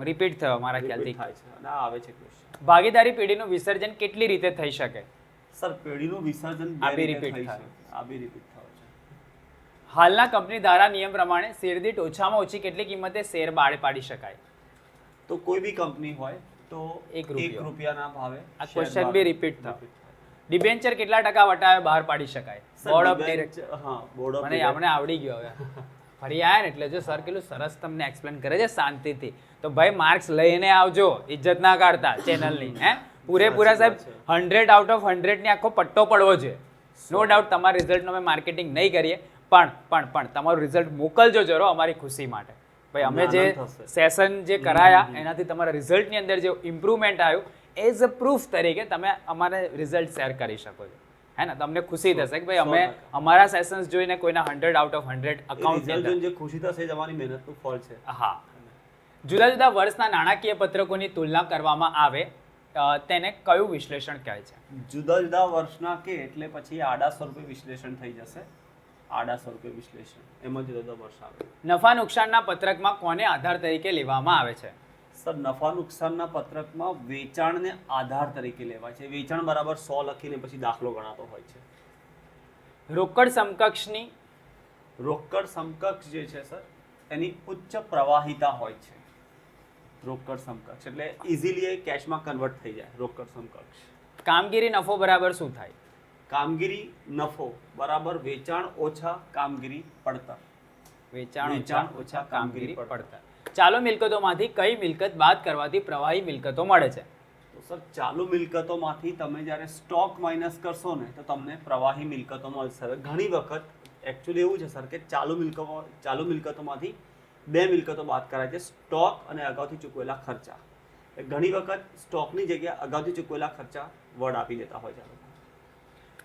રિપીટ થયો મારા ખ્યાલથી. થાય છે અને આ આવે છે ક્વેશ્ચન. ભાગીદારી પેઢીનું વિસર્જન કેટલી રીતે થઈ શકે? સર પેઢીનું વિસર્જન આ બી બે રીતે repeat થઈ થાય. શકે. આ બી રિપીટ થયો છે. હાલના કંપની ધારા નિયમ પ્રમાણે શેર દીઠ ઓછામાં ઓછી કેટલી કિંમતે શેર બાળ પાડી શકાય? તો કોઈ બી કંપની હોય તો એક રૂપિયો. 1 રૂપિયાના ભાવે આ શેર ક્વેશ્ચન બહાર- બી રિપીટ થયો. ડિબેન્ચર કેટલા ટકા વટાવે બહાર પાડી શકાય? સર, બોર્ડ ઓફ ડિબેન્ચર- હા બોર્ડ ઓફ મને આપણે આવડી ગયો હવે ફરી આયા ને એટલે જો સર કેટલું સરસ તમને એક્સપ્લેન કરે છે શાંતિથી, તો ભાઈ માર્ક્સ લઈને આવજો, ઇજ્જત ના કાઢતા ચેનલની. પૂરેપૂરા સાહેબ સાચી 100 આઉટ ઓફ 100 ની આખો પટ્ટો પડવો છે. નો ડાઉટ તમારા રિઝલ્ટનો અમે માર્કેટિંગ નહીં કરીએ, પણ તમારું રિઝલ્ટ મોકલજો જરો અમારી ખુશી માટે. ભાઈ અમે જે આનંદ થશે. સેશન જે કરાયા એનાથી તમારા રિઝલ્ટની અંદર જે ઇમ્પ્રુવમેન્ટ આવ્યું એઝ અ પ્રૂફ તરીકે તમે અમારે રિઝલ્ટ શેર કરી શકો છો. હે ને, તમને ખુશી થશે કે ભાઈ અમે 100%. અમારા સેશન્સ જોઈને કોઈના 100 out of 100 A account result જોઈને જે ખુશી થશે એ જ અમારી મહેનતનું ફળ છે. હા. જુદા જુદા વર્ષના નાણાકીય પત્રકોની તુલના કરવામાં આવે તેને કયું વિશ્લેષણ કહે છે? જુદા જુદા વર્ષના કે એટલે પછી આડા સ્વરૂપે વિશ્લેષણ થઈ જશે. આડા સ્વરૂપે વિશ્લેષણ એમાં જુદા જુદા વર્ષ આવે. નફા નુકસાનના પત્રકમાં કોને આધાર તરીકે લેવામાં આવે છે? સર નફા નુકસાનના પત્રકમાં વેચાણને આધાર તરીકે લેવાય છે. વેચાણ બરાબર 100 લખીને પછી દાખલો ગણાતો હોય છે. રોકડ સમકક્ષની રોકડ સમકક્ષ જે છે સર એની ઉચ્ચ પ્રવાહિતા હોય છે. રોકડ સમકક્ષ એટલે ઇઝીલી એ કેશમાં કન્વર્ટ થઈ જાય. રોકડ સમકક્ષ. કામગીરી નફો બરાબર શું થાય? કામગીરી નફો બરાબર વેચાણ ઓછા કામગીરી પડતર. વેચાણ ઓછા કામગીરી પડતર. ચાલુ મિલકતોમાંથી કઈ મિલકત બાદ કરવાથી પ્રવાહી મિલકતો મળે છે? તો સર ચાલુ મિલકતોમાંથી તમે જ્યારે સ્ટોક માઇનસ કરશો ને તો તમને પ્રવાહી મિલકતો મળશે. હવે ઘણી વખત એકચ્યુઅલી એવું છે સર કે ચાલુ મિલકતોમાંથી બે મિલકતો બાદ કરાય છે, સ્ટોક અને અગાઉથી ચૂકવેલા ખર્ચા. ઘણી વખત સ્ટોકની જગ્યાએ અગાઉથી ચૂકવેલા ખર્ચા વડ આપી દેતા હોય છે.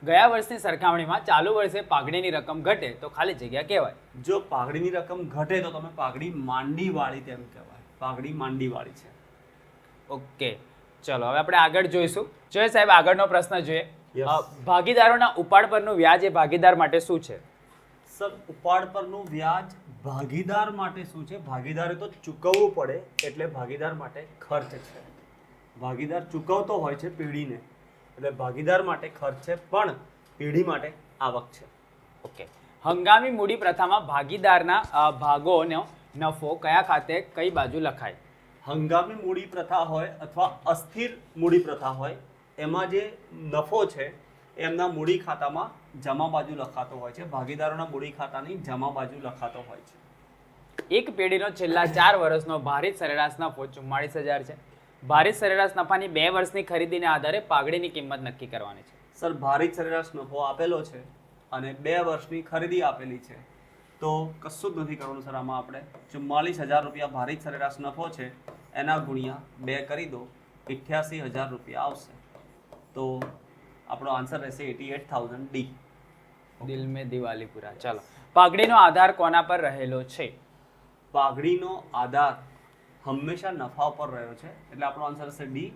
ગયા વર્ષની સરખામણીમાં ચાલુ વર્ષે પાઘડીની રકમ ઘટે તો ખાલી જગ્યા કહેવાય. જો પાઘડીની રકમ ઘટે તો તમે પાઘડી માંડીવાળી તેમ કહેવાય. પાઘડી માંડીવાળી છે. ઓકે, ચલો હવે આપણે આગળ જોઈશું. જોઈએ સાહેબ આગળનો પ્રશ્ન જોઈએ. Yes. ભાગીદારોના ઉપાડ પરનું વ્યાજ એ ભાગીદાર માટે શું છે? સર ઉપાડ પરનું વ્યાજ ભાગીદાર માટે શું છે? ભાગીદારે તો ચૂકવવું પડે એટલે ભાગીદાર માટે ખર્ચ છે. ભાગીદાર ચૂકવતો હોય છે પેઢીને એટલે ભાગીદાર માટે ખર્ચ છે, પણ પેઢી માટે આવક છે. ઓકે. હંગામી મૂડી પ્રથામાં ભાગીદારના ભાગોનો નફો કયા ખાતે કઈ બાજુ લખાય? હંગામી મૂડી પ્રથા હોય અથવા અસ્થિર મૂડી પ્રથા હોય એમાં જે નફો છે એમના મૂડી ખાતામાં જમા બાજુ લખાતો હોય છે. ભાગીદારોના મૂડી ખાતાની જમા બાજુ લખાતો હોય છે. એક પેઢીનો છેલ્લા 4 વર્ષનો ભારિત સરેરાશ નફો 44,000 છે. ભારિત સરેરાશ નફાની 2 વર્ષની ખરીદીને આધારે પાઘડીની કિંમત નક્કી કરવાની છે. સર ભારિત સરેરાશ નફો આપેલો છે અને 2 વર્ષની ખરીદી આપેલી છે તો કશું જ નથી કરવાનું સર. આમાં આપણે 44,000 રૂપિયા ભારિત સરેરાશ નફો છે એના ગુણ્યા 2 કરી દો 88,000 રૂપિયા આવશે. તો આપણો આન્સર રહેશે 88,000 ડી. દિલ મેં દિવાલી પૂરા. ચાલો, પાઘડીનો આધાર કોના પર રહેલો છે? પાઘડીનો આધાર હંમેશા નફા પર રહ્યો છે એટલે આપણો આન્સર હશે ડી.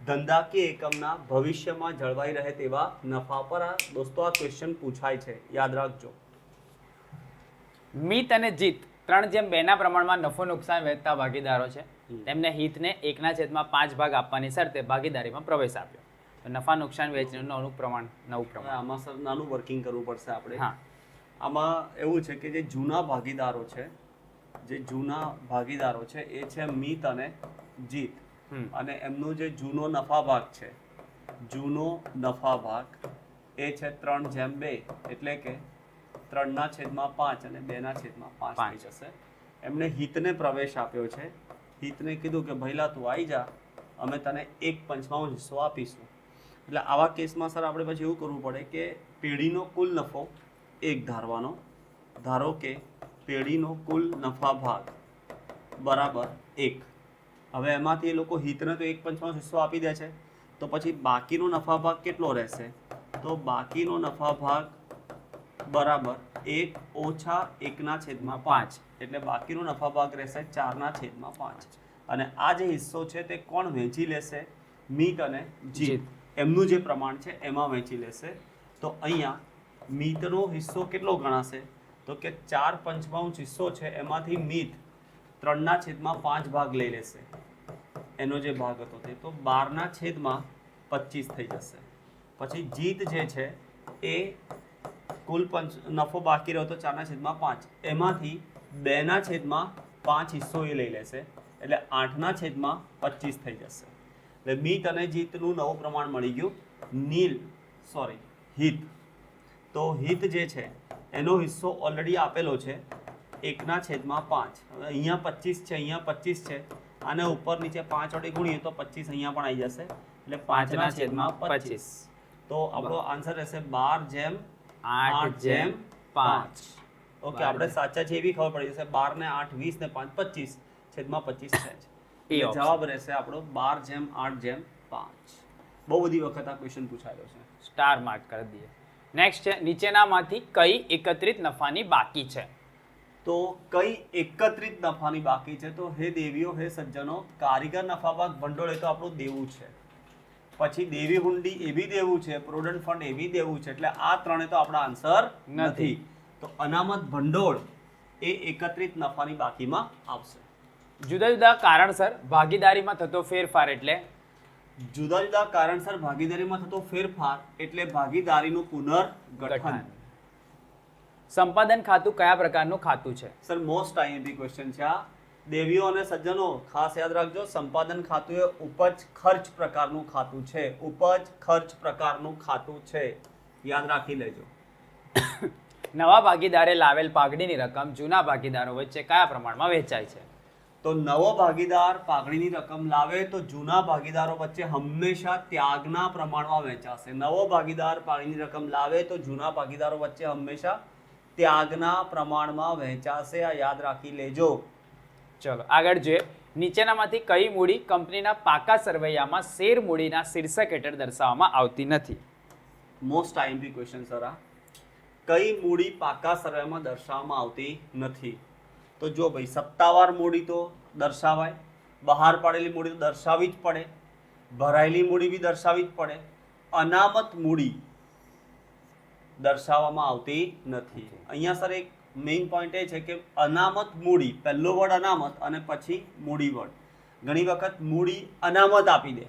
ધંધાકીય એકમના ભવિષ્યમાં જળવાઈ રહે તેવા નફા પર આ દોસ્તો આ ક્વેશ્ચન પૂછાય છે, યાદ રાખજો. મિત અને જીત 3/2 ના પ્રમાણમાં નફો નુકસાન વહેંચતા ભાગીદારો છે. તેમને હિતને 1/5 ભાગ આપવાની શરતે ભાગીદારીમાં પ્રવેશ આપ્યો. તો નફા નુકસાન વહેંચણીનું નવું પ્રમાણ. હવે આમાં સર નાનું વર્કિંગ કરવું પડશે આપણે. હા, આમાં એવું છે કે જે જૂના ભાગીદારો છે એ છે મિત અને જીત. અને એમનો જે જૂનો નફા ભાગ છે, જૂનો નફા ભાગ એ છે 3/2 એટલે કે 3/5 અને 2/5 થઈ જશે. એમને હિતને પ્રવેશ આપ્યો છે. હિતને કીધું કે ભઈલા તું આવી જા, અમે તને 1/5 હિસ્સો આપીશું. એટલે આવા કેસમાં સર આપણે પછી એવું કરવું પડે કે પેઢીનો કુલ નફો 1 ધારવાનો. ધારો કે પેઢીનો કુલ નફા ભાગ બરાબર 1. હવે એમાંથી એ લોકો હિતને તો 1/5 હિસ્સો આપી દે છે, તો પછી બાકીનો નફા ભાગ કેટલો રહેશે? તો બાકીનો નફા ભાગ બરાબર 1 ઓછા 1/5, એટલે બાકીનો નફા ભાગ રહેશે 4/5. અને આ જે હિસ્સો છે તે કોણ વહેંચી લેશે? મીત અને જીત. એમનું જે પ્રમાણ છે એમાં વહેંચી લેશે. તો અહીંયા મીતનો હિસ્સો કેટલો ગણાશે? તો કે 4/5 હિસ્સો છે એમાંથી મીત 3/5 ભાગ લઈ લેશે. એનો જે ભાગ હતો તે તો 12/25 થઈ જશે. પછી જીત જે છે એ કુલ નફો બાકી રહ્યો તો 4/5, એમાંથી 2/5 હિસ્સો એ લઈ લેશે, એટલે 8/25 થઈ જશે. એટલે મીત અને જીતનું નવું પ્રમાણ મળી ગયું. હિત. તો હિત જે છે એનો હિસ્સો ઓલરેડી આપેલો છે 1/5. હવે અહીંયા 25 છે, અહીંયા 25 છે, આને ઉપર નીચે 5 વડે ગુણીએ તો 25 અહીંયા પણ આવી જશે, એટલે 5/25. તો આપણો આન્સર રહેશે 12/8/5. ઓકે, આપણે સાચા છે એવી ખબર પડી જશે. 12 ને 8 20 ને 5 25 છેદમાં 25 છે જ. એટલે જવાબ રહેશે આપણો 12/8/5. બહુ બધી વખત આ ક્વેશ્ચન પૂછાયેલો છે. સ્ટાર માર્ક કરી દઈએ. નેક્સ્ટ છે નીચેનામાંથી કઈ એકત્રિત નફાની બાકી છે? તો કઈ એકત્રિત નફાની બાકી છે? તો હે દેવીઓ હે સજ્જનો, કારીગર નફા ભાગ ભંડોળ એ તો આપણું દેવું છે, પછી દેવી હુંડી એ બી દેવું છે, પ્રોવિડન્ટ ફંડ એ બી દેવું છે, એટલે આ ત્રણે તો આપણા આન્સર નથી. તો અનામત ભંડોળ એ એકત્રિત નફાની બાકીમાં આવશે. જુદા જુદા કારણસર ભાગીદારીમાં થતો ફેરફાર એટલે? જુદા જુદા કારણસર ભાગીદારીમાં થતો ફેરફાર એટલે ભાગીદારીનું પુનર્ગઠન. સંપાદન ખાતું કયા પ્રકારનું ખાતું છે? સર મોસ્ટ આઈએમપી ક્વેશ્ચન છે આ. દેવીઓ અને સજ્જનો ખાસ યાદ રાખજો, સંપાદન ખાતું એ ઉપજ ખર્ચ પ્રકારનું ખાતું છે. ઉપજ ખર્ચ પ્રકારનું ખાતું છે, યાદ રાખી લેજો. નવા ભાગીદારે લાવેલ પાઘડીની રકમ જૂના ભાગીદારો વચ્ચે કયા પ્રમાણમાં વહેંચાય છે? તો નવો ભાગીદાર પાઘડીની રકમ લાવે તો જૂના ભાગીદારો વચ્ચે હંમેશા ત્યાગના પ્રમાણમાં વહેંચાશે. નવો ભાગીદાર પાઘડીની રકમ લાવે તો જૂના ભાગીદારો વચ્ચે હંમેશા ત્યાગના પ્રમાણમાં વહેંચાશે. આ યાદ રાખી લેજો. ચલો આગળ જોઈએ. નીચેનામાંથી કઈ મૂડી કંપનીના પાકા સરવૈયામાં શેર મૂડીના શીર્ષક હેઠળ દર્શાવવામાં આવતી નથી? મોસ્ટ આઈએમપી ક્વેશ્ચન સર આ. કઈ મૂડી પાકા સરવૈયામાં દર્શાવવામાં આવતી નથી? તો જો ભાઈ, સત્તાવાર મૂડી તો દર્શાવાય, બહાર પાડેલી મૂડી તો દર્શાવવી જ પડે, ભરાયેલી મૂડી બી દર્શાવવી જ પડે. અનામત મૂડી દર્શાવવામાં આવતી નથી. અહીંયા સર એક મેઇન પોઈન્ટ એ છે કે અનામત મૂડી, પહેલો વર્ડ અનામત અને પછી મૂડી વર્ડ. ઘણી વખત મૂડી અનામત આપી દે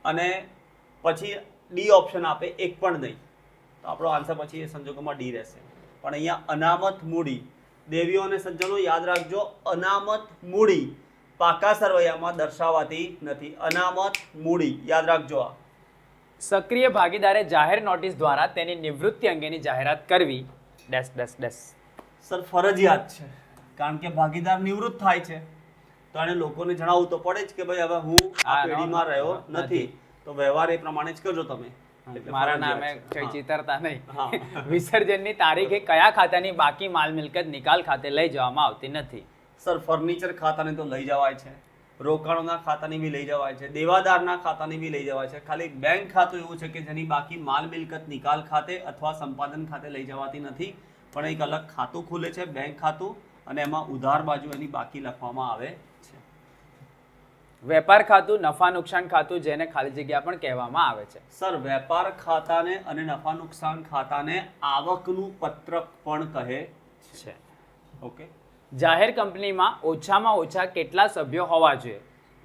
અને પછી ડી ઓપ્શન આપે, એક પણ નહીં, તો આપણો આન્સર પછી એ સંજોગોમાં ડી રહેશે. પણ અહીંયા અનામત મૂડી, દેવીઓ અને સજ્જનો યાદ રાખજો, અનામત મૂડી પાકા સરવૈયામાં દર્શાવાતી નથી. અનામત મૂડી યાદ રાખજો. આ સક્રિય ભાગીદારે જાહેર નોટિસ દ્વારા તેની નિવૃત્તિ અંગેની જાહેરાત કરવી ડેશ ડેશ ડેશ. સર ફરજિયાત છે, કારણ કે ભાગીદાર નિવૃત્ત થાય છે તો એને લોકોને જણાવવું તો પડે જ કે ભાઈ હવે હું આ પેઢીમાં રહ્યો નથી, તો વ્યવહાર એ પ્રમાણે જ કરજો તમે. મારા નામે કઈ ચિતરતા નહીં. વિસર્જનની તારીખે કયા ખાતાની બાકી માલ મિલકત નિકાલ ખાતે લઈ જવામાં આવતી નથી? સર ફર્નિચર ખાતાને તો લઈ જવાય છે, રોકાણોના ખાતાની બી લઈ જવાય છે, દેવાદારના ખાતાની બી લઈ જવાય છે. ખાલી બેંક ખાતું એવું છે કે જેની બાકી માલ મિલકત નિકાલ ખાતે અથવા સંપાદન ખાતે લઈ જવાતી નથી, પણ એક અલગ ખાતું ખુલે છે, બેંક ખાતું, અને એમાં ઉધાર બાજુ એની બાકી લખવામાં આવે છે. વેપાર ખાતું, નફા નુકસાન ખાતું, જેને ખાલી જગ્યા પણ કહેવામાં આવે છે. સર વેપાર ખાતાને અને નફા નુકસાન ખાતાને આવકનું પત્રક પણ કહે છે. ઓકે. જાહેર કંપનીમાં ઓછામાં ઓછા કેટલા સભ્યો હોવા જોઈએ?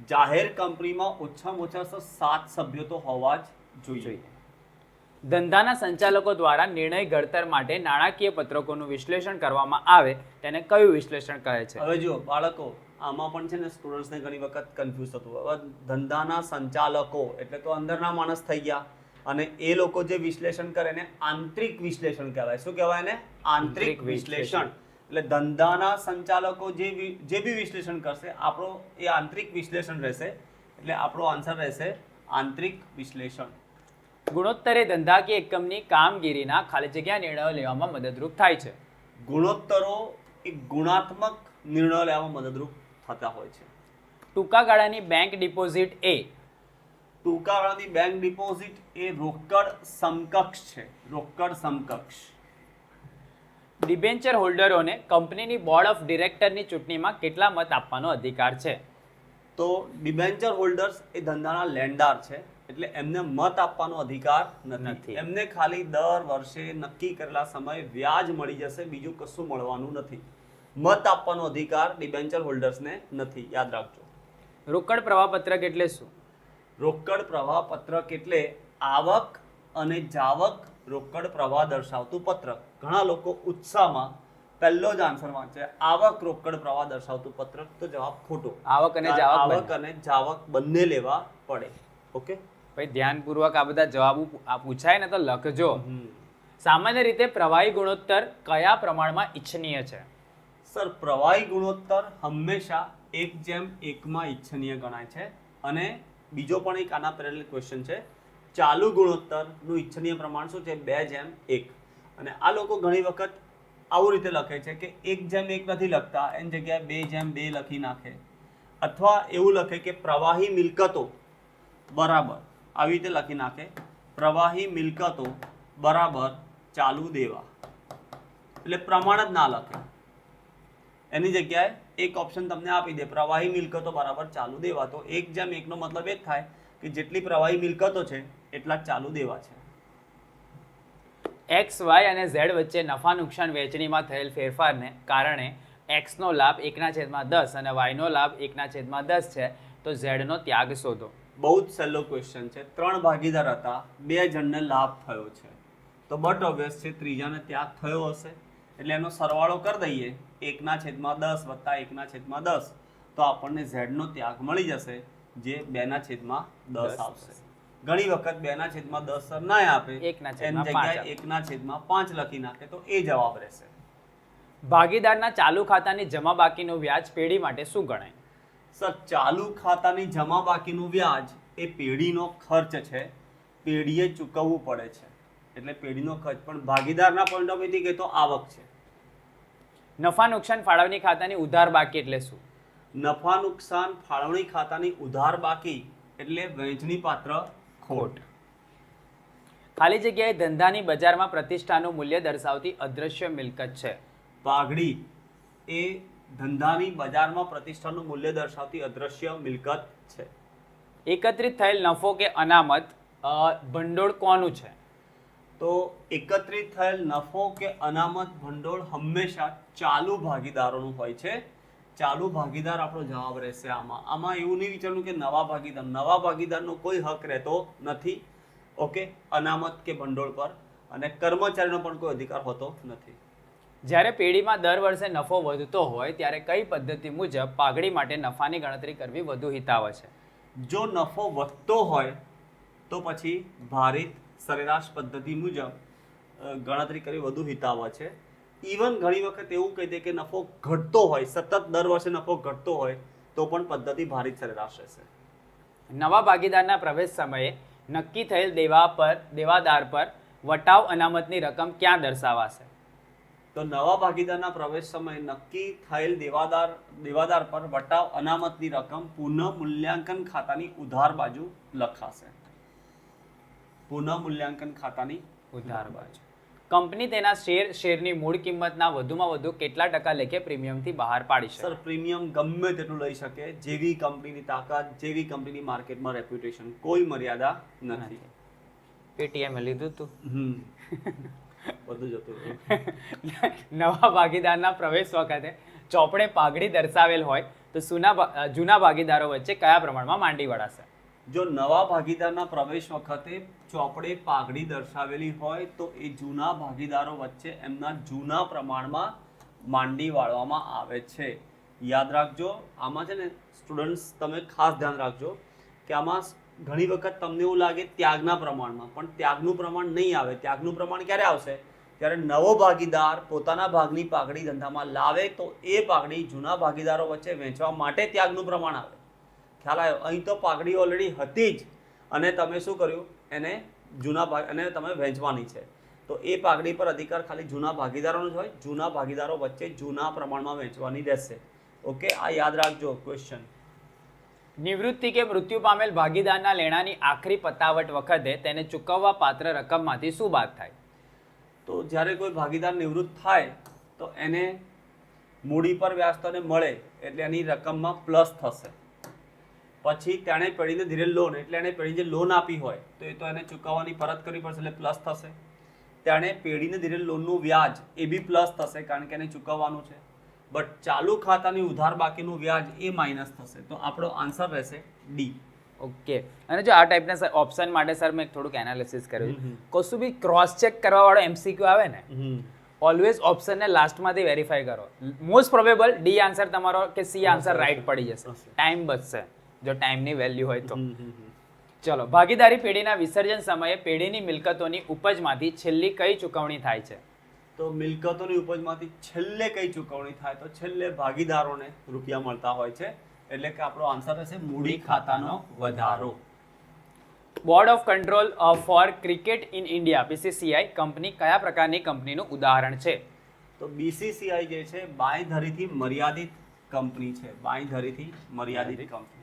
જાહેર કંપનીમાં ઓછામાં ઓછા 7 સભ્યો તો હોવા જ જોઈએ. ધંધાના સંચાલકો દ્વારા નિર્ણય ઘડતર માટે નાણાકીય પત્રકોનું વિશ્લેષણ કરવામાં આવે તેને કયું વિશ્લેષણ કહે છે? હવે જો બાળકો, આમાં પણ છે ને સ્ટુડન્ટ્સને ઘણી વખત કન્ફ્યુઝ થતું. હવે ધંધાના સંચાલકો એટલે તો અંદરના માણસ થઈ ગયા, અને એ લોકો જે વિશ્લેષણ કરે એને આંતરિક વિશ્લેષણ કહેવાય. શું કહેવાય એને? આંતરિક વિશ્લેષણ. એટલે ધંધાના સંચાલકો જે બી વિશ્લેષણ કરશે, આપણો એ આંતરિક વિશ્લેષણ રહેશે. એટલે આપણો આન્સર રહેશે આંતરિક વિશ્લેષણ. ગુણોત્તરે ધંધાકીય એકમની કામગીરીના ખાલી જગ્યા નિર્ણયો લેવામાં મદદરૂપ થાય છે. ગુણોત્તરો એ ગુણાત્મક નિર્ણયો લેવામાં મદદરૂપ થતા હોય છે. ટૂંકા ગાળાની બેંક ડિપોઝિટ એ ટૂંકા ગાળાની બેંક ડિપોઝિટ એ રોકડ સમકક્ષ છે. રોકડ સમકક્ષ. ડિબેન્ચર હોલ્ડરોને કંપનીની બોર્ડ ઓફ ડિરેક્ટરની ચૂંટણીમાં કેટલા મત આપવાનો અધિકાર છે? તો ડિબેન્ચર હોલ્ડર્સ એ ધંધાના લેણદાર છે, એટલે એમને મત આપવાનો અધિકાર નથી. એમને ખાલી દર વર્ષે નક્કી કરેલા સમયે વ્યાજ મળી જશે, બીજું કશું મળવાનું નથી. મત આપવાનો અધિકાર ડિબેન્ચર હોલ્ડર્સને નથી, યાદ રાખજો. રોકડ પ્રવાહપત્રક એટલે શું? રોકડ પ્રવાહ પત્રક એટલે આવક અને જાવક રોકડ પ્રવાહ દર્શાવતું પત્રક. ઘણા લોકો ઉત્સાહમાં પહેલો જ આન્સર વાંચે આવક રોકડ પ્રવાહ દર્શાવતું પત્રક, તો જવાબ ખોટો. આવક અને જાવક આવક અને જાવક બંને લેવા પડે. ઓકે ભાઈ, ધ્યાનપૂર્વક આ બધા જવાબો પૂછાય ને તો લખજો. સામાન્ય રીતે પ્રવાહી ગુણોત્તર કયા પ્રમાણમાં ઈચ્છનીય છે? સર, પ્રવાહી ગુણોત્તર હંમેશા 1:1 ઈચ્છનીય ગણાય છે. અને બીજો પણ એક આના પેરેલલ ક્વેશ્ચન છે, ચાલુ ગુણોત્તરનું ઈચ્છનીય પ્રમાણ શું છે? 2:1. અને આ લોકો ઘણી વખત આવું રીતે લખે છે કે 1:1 નથી લખતા, એની જગ્યાએ 2:2 લખી નાખે, અથવા એવું લખે કે પ્રવાહી મિલકતો બરાબર આવી રીતે લખી નાખે, પ્રવાહી મિલકતો બરાબર ચાલુ દેવા, એટલે પ્રમાણ જ ના લખે. એની જગ્યાએ એક ઓપ્શન તમને આપી દે, પ્રવાહી મિલકતો બરાબર ચાલુ દેવા. તો 1:1 નો મતલબ એ જ થાય કે જેટલી પ્રવાહી મિલકતો છે એટલા જ ચાલુ દેવા છે. એક્સ, વાય અને ઝેડ વચ્ચે નફા નુકસાન વહેંચણીમાં થયેલ ફેરફારને કારણે એક્સનો લાભ 1/10 અને વાયનો લાભ 1/10 છે, તો ઝેડનો ત્યાગ શોધો. બહુ જ સહેલો ક્વેશ્ચન છે. 3 ભાગીદાર હતા, 2 જણને લાભ થયો છે, તો બટ ઓબ્વિયસ છે ત્રીજાને ત્યાગ થયો હશે, એટલે એનો સરવાળો કરી દઈએ 1/10 વત્તા 1/10, તો આપણને ઝેડનો ત્યાગ મળી જશે, જે 2/10 આવશે. ઘણી વખત 2/10 સર ના આપે, એની જગ્યાએ 1/5 લખી નાખે, તો એ જવાબ રહેશે. ભાગીદારના ચાલુ ખાતાની જમા બાકીનું વ્યાજ પેઢી માટે શું ગણાય? સર, ચાલુ ખાતાની જમા બાકીનું વ્યાજ એ પેઢીનો ખર્ચ છે, પેઢીએ ચૂકવવું પડે છે, એટલે પેઢીનો ખર્ચ. પણ ભાગીદારના પોઈન્ટ ઓફ વ્યૂથી કહીએ તો આવક છે. નફા નુકસાન ફાળવણી ખાતાની ઉધાર બાકી એટલે શું? નફા નુકસાન ફાળવણી ખાતાની ઉધાર બાકી એટલે વહેંચણી પાત્ર ખોટ. ખાલી જગ્યાએ ધંધાની બજારમાં પ્રતિષ્ઠાનું મૂલ્ય દર્શાવતી અદ્રશ્ય મિલકત છે. પાઘડી એ ધંધાની બજારમાં પ્રતિષ્ઠાનું મૂલ્ય દર્શાવતી અદ્રશ્ય મિલકત છે. એકત્રિત થયેલ નફો કે અનામત ભંડોળ કોનું છે? તો એકત્રિત થયેલ નફો કે અનામત ભંડોળ હંમેશા ચાલુ ભાગીદારોનું હોય છે. ચાલુ ભાગીદાર આપણો જવાબ રહેશે. આમાં એવું નહીં વિચારવું કે નવા ભાગીદારનો કોઈ હક રહેતો નથી. ઓકે, અનામત કે ભંડોળ પર, અને કર્મચારીનો પણ કોઈ અધિકાર હોતો નથી. જ્યારે પેઢીમાં દર વર્ષે નફો વધતો હોય ત્યારે કઈ પદ્ધતિ મુજબ પાઘડી માટે નફાની ગણતરી કરવી વધુ હિતાવ છે? જો નફો વધતો હોય તો પછી ભારિત સરેરાશ પદ્ધતિ મુજબ ગણતરી કરવી વધુ હિતાવ છે. ઇવન ઘણી વખત એવું કહી દે કે નફો ઘટતો હોય, સતત દર વર્ષે નફો ઘટતો હોય, તો પણ પદ્ધતિ ભારિત સરેરાશ રહેશે. નવા ભાગીદારના પ્રવેશ સમયે નક્કી થયેલ દેવાદાર પર વટાવ અનામતની રકમ ક્યાં દર્શાવાશે? તો નવા ભાગીદારના પ્રવેશ સમયે નક્કી થયેલ દેવાદાર પર વટાવ અનામતની રકમ પુનઃ મૂલ્યાંકન ખાતાની ઉધાર બાજુ લખાશે. પુનઃ મૂલ્યાંકન ખાતાની ઉધાર બાજુ. કંપની તેના શેરની મૂળ કિંમતના વધુમાં વધુ કેટલા ટકા લેખે પ્રીમિયમથી બહાર પાડી શકે? સર, પ્રીમિયમ ગમે તેટલું લઈ શકે, જેવી કંપનીની તાકાત, જેવી કંપનીની માર્કેટમાં રેપ્યુટેશન, કોઈ મર્યાદા નથી. પેટીએમ લીધું તું બધું જતું. નવા ભાગીદારના પ્રવેશ વખતે ચોપડે પાઘડી દર્શાવેલ હોય તો જૂના ભાગીદારો વચ્ચે કયા પ્રમાણમાં માંડી વળાશે? જો નવા ભાગીદારના પ્રવેશ વખતે ચોપડે પાઘડી દર્શાવેલી હોય તો એ જૂના ભાગીદારો વચ્ચે એમના જૂના પ્રમાણમાં માંડી વાળવામાં આવે છે. યાદ રાખજો, આમાં છે ને સ્ટુડન્ટ્સ, તમે ખાસ ધ્યાન રાખજો કે આમાં ઘણી વખત તમને એવું લાગે ત્યાગના પ્રમાણમાં, પણ ત્યાગનું પ્રમાણ નહીં આવે. ત્યાગનું પ્રમાણ ક્યારે આવશે? ત્યારે નવો ભાગીદાર પોતાના ભાગની પાઘડી ધંધામાં લાવે તો એ પાઘડી જૂના ભાગીદારો વચ્ચે વહેંચવા માટે ત્યાગનું પ્રમાણ આવે. ખ્યાલ આવ્યો? અહીં તો પાઘડી ઓલરેડી હતી જ, અને તમે શું કર્યું, એને તમે વહેંચવાની છે. તો એ પાઘડી પર અધિકાર ખાલી જૂના ભાગીદારોનો જ હોય. જૂના ભાગીદારો વચ્ચે જૂના પ્રમાણમાં વહેંચવાની રહેશે. ઓકે, આ યાદ રાખજો ક્વેશ્ચન. નિવૃત્તિ કે મૃત્યુ પામેલ ભાગીદારના લેણાની આખરી પતાવટ વખતે તેને ચૂકવવા પાત્ર રકમમાંથી શું બાદ થાય? તો જ્યારે કોઈ ભાગીદાર નિવૃત્ત થાય તો એને મૂડી પર વ્યાજ તો એને મળે એટલે એની રકમમાં પ્લસ થશે. પછી તેણે પેઢીને ધીરે લોન એટલે એને પેઢી જે લોન આપી હોય તો એ તો એને ચૂકવવાની પરત કરવી પડશે એટલે પ્લસ થશે. તેણે પેઢીને ધીરે લોનનું વ્યાજ એ બી પ્લસ થશે કારણ કે એને ચૂકવવાનું છે. બટ ચાલુ ખાતાની ઉધાર બાકીનું વ્યાજ એ માઇનસ થશે. તો આપણો આન્સર રહેશે ડી. ઓકે, અને જો આ ટાઈપના ઓપ્શન માટે સર મેં થોડુંક એનાલિસિસ કર્યું. કશું બી ક્રોસ ચેક કરવા વાળો એમસીક્યુ આવે ને, ઓલવેઝ ઓપ્શનને લાસ્ટમાંથી વેરીફાઈ કરો. મોસ્ટ પ્રોબેબલ ડી આન્સર તમારો કે સી આન્સર રાઈટ પડી જશે. ટાઈમ બચશે જો ટાઈમની વેલ્યુ હોય તો. ચલો, ભાગીદારી પેઢીના વિસર્જન સમયે પેઢીની મિલકતોની ઉપજમાંથી છેલ્લી કઈ ચૂકવણી થાય છે? તો મિલકતોની ઉપજમાંથી છેલ્લે કઈ ચૂકવણી થાય તો છેલ્લે ભાગીદારોને રૂપિયા મળતા હોય છે એટલે કે આપણો આન્સર રહેશે મૂડી ખાતાનો વધારો. Board of control for cricket in India BCCI company કયા પ્રકારની કંપનીનું ઉદાહરણ છે? તો બીસીસીઆઈ જે છે બાંયધરીથી મર્યાદિત કંપની છે. બાંયધરીથી મર્યાદિત કંપની.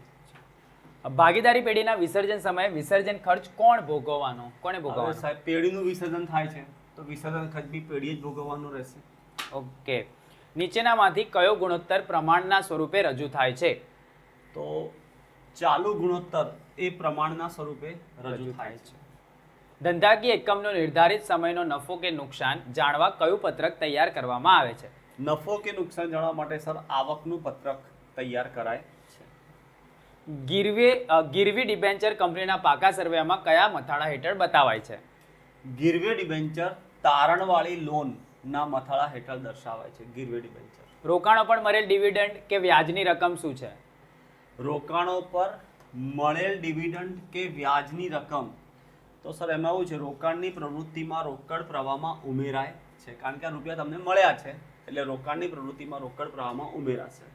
ભાગીદારી પેઢીના વિસર્જન સમયે વિસર્જન ખર્ચ કોણ ભોગવવાનો? કોને હવે ભોગવવાનો? સાહેબ પેઢીનું વિસર્જન થાય છે તો વિસર્જન ખર્ચ બી પેઢીએ જ ભોગવવાનું રહેશે. ઓકે, નીચેનામાંથી કયો ગુણોત્તર પ્રમાણના સ્વરૂપે રજૂ થાય છે? તો ચાલુ ગુણોત્તર એ પ્રમાણના સ્વરૂપે રજૂ થાય છે. ધંધાકીય એકમનો નિર્ધારિત સમયનો નફો કે નુકસાન જાણવા કયું પત્રક તૈયાર કરવામાં આવે છે? નફો કે નુકસાન જાણવા માટે સર આવકનું પત્રક તૈયાર કરાય છે. ગીરવી ડિબેન્ચર કંપનીના પાકા સર્વેમાં કયા મથાળા હેઠળ બતાવાય છે? ગીરવે ડિબેન્ચર તારણવાળી લોનના મથાળા હેઠળ દર્શાવાય છે. ગીરવે ડિબેન્ચર. રોકાણો પર મળેલ ડિવિડન્ડ કે વ્યાજની રકમ શું છે? રોકાણો પર મળેલ ડિવિડન્ડ કે વ્યાજની રકમ. તો સર એમાં એવું છે રોકાણની પ્રવૃત્તિમાં રોકડ પ્રવાહમાં ઉમેરાય છે કારણ કે આ રૂપિયા તમને મળ્યા છે એટલે રોકાણની પ્રવૃત્તિમાં રોકડ પ્રવાહમાં ઉમેરાશે.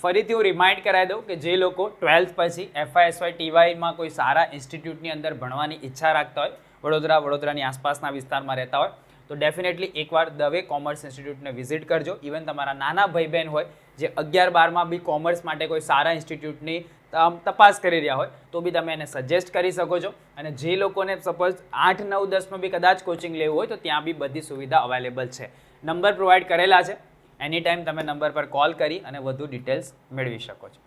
ફરીથી હું રિમાઇન્ડ કરાવી દઉં કે જે લોકો 12th પછી FYSY TYમાં કોઈ સારા ઇન્સ્ટિટ્યૂટની અંદર ભણવાની ઈચ્છા રાખતા હોય, વડોદરાની આસપાસના વિસ્તારમાં રહેતા હોય તો ડેફિનેટલી એકવાર દવે કોમર્સ ઇન્સ્ટિટ્યૂટને વિઝિટ કરજો. ઇવન તમારા નાના ભાઈ બહેન હોય જે 11-12માં બી કોમર્સ માટે કોઈ સારા ઇન્સ્ટિટ્યૂટની તપાસ કરી રહ્યા હોય તો બી તમે એને સજેસ્ટ કરી શકો છો. અને જે લોકોને સપોઝ 8, 9, 10નું બી કદાચ કોચિંગ લેવું હોય તો ત્યાં બી બધી સુવિધા અવેલેબલ છે. નંબર પ્રોવાઈડ કરેલા છે. એની ટાઈમ તમે નંબર પર કોલ કરી અને વધુ ડિટેલ્સ મેળવી શકો છો.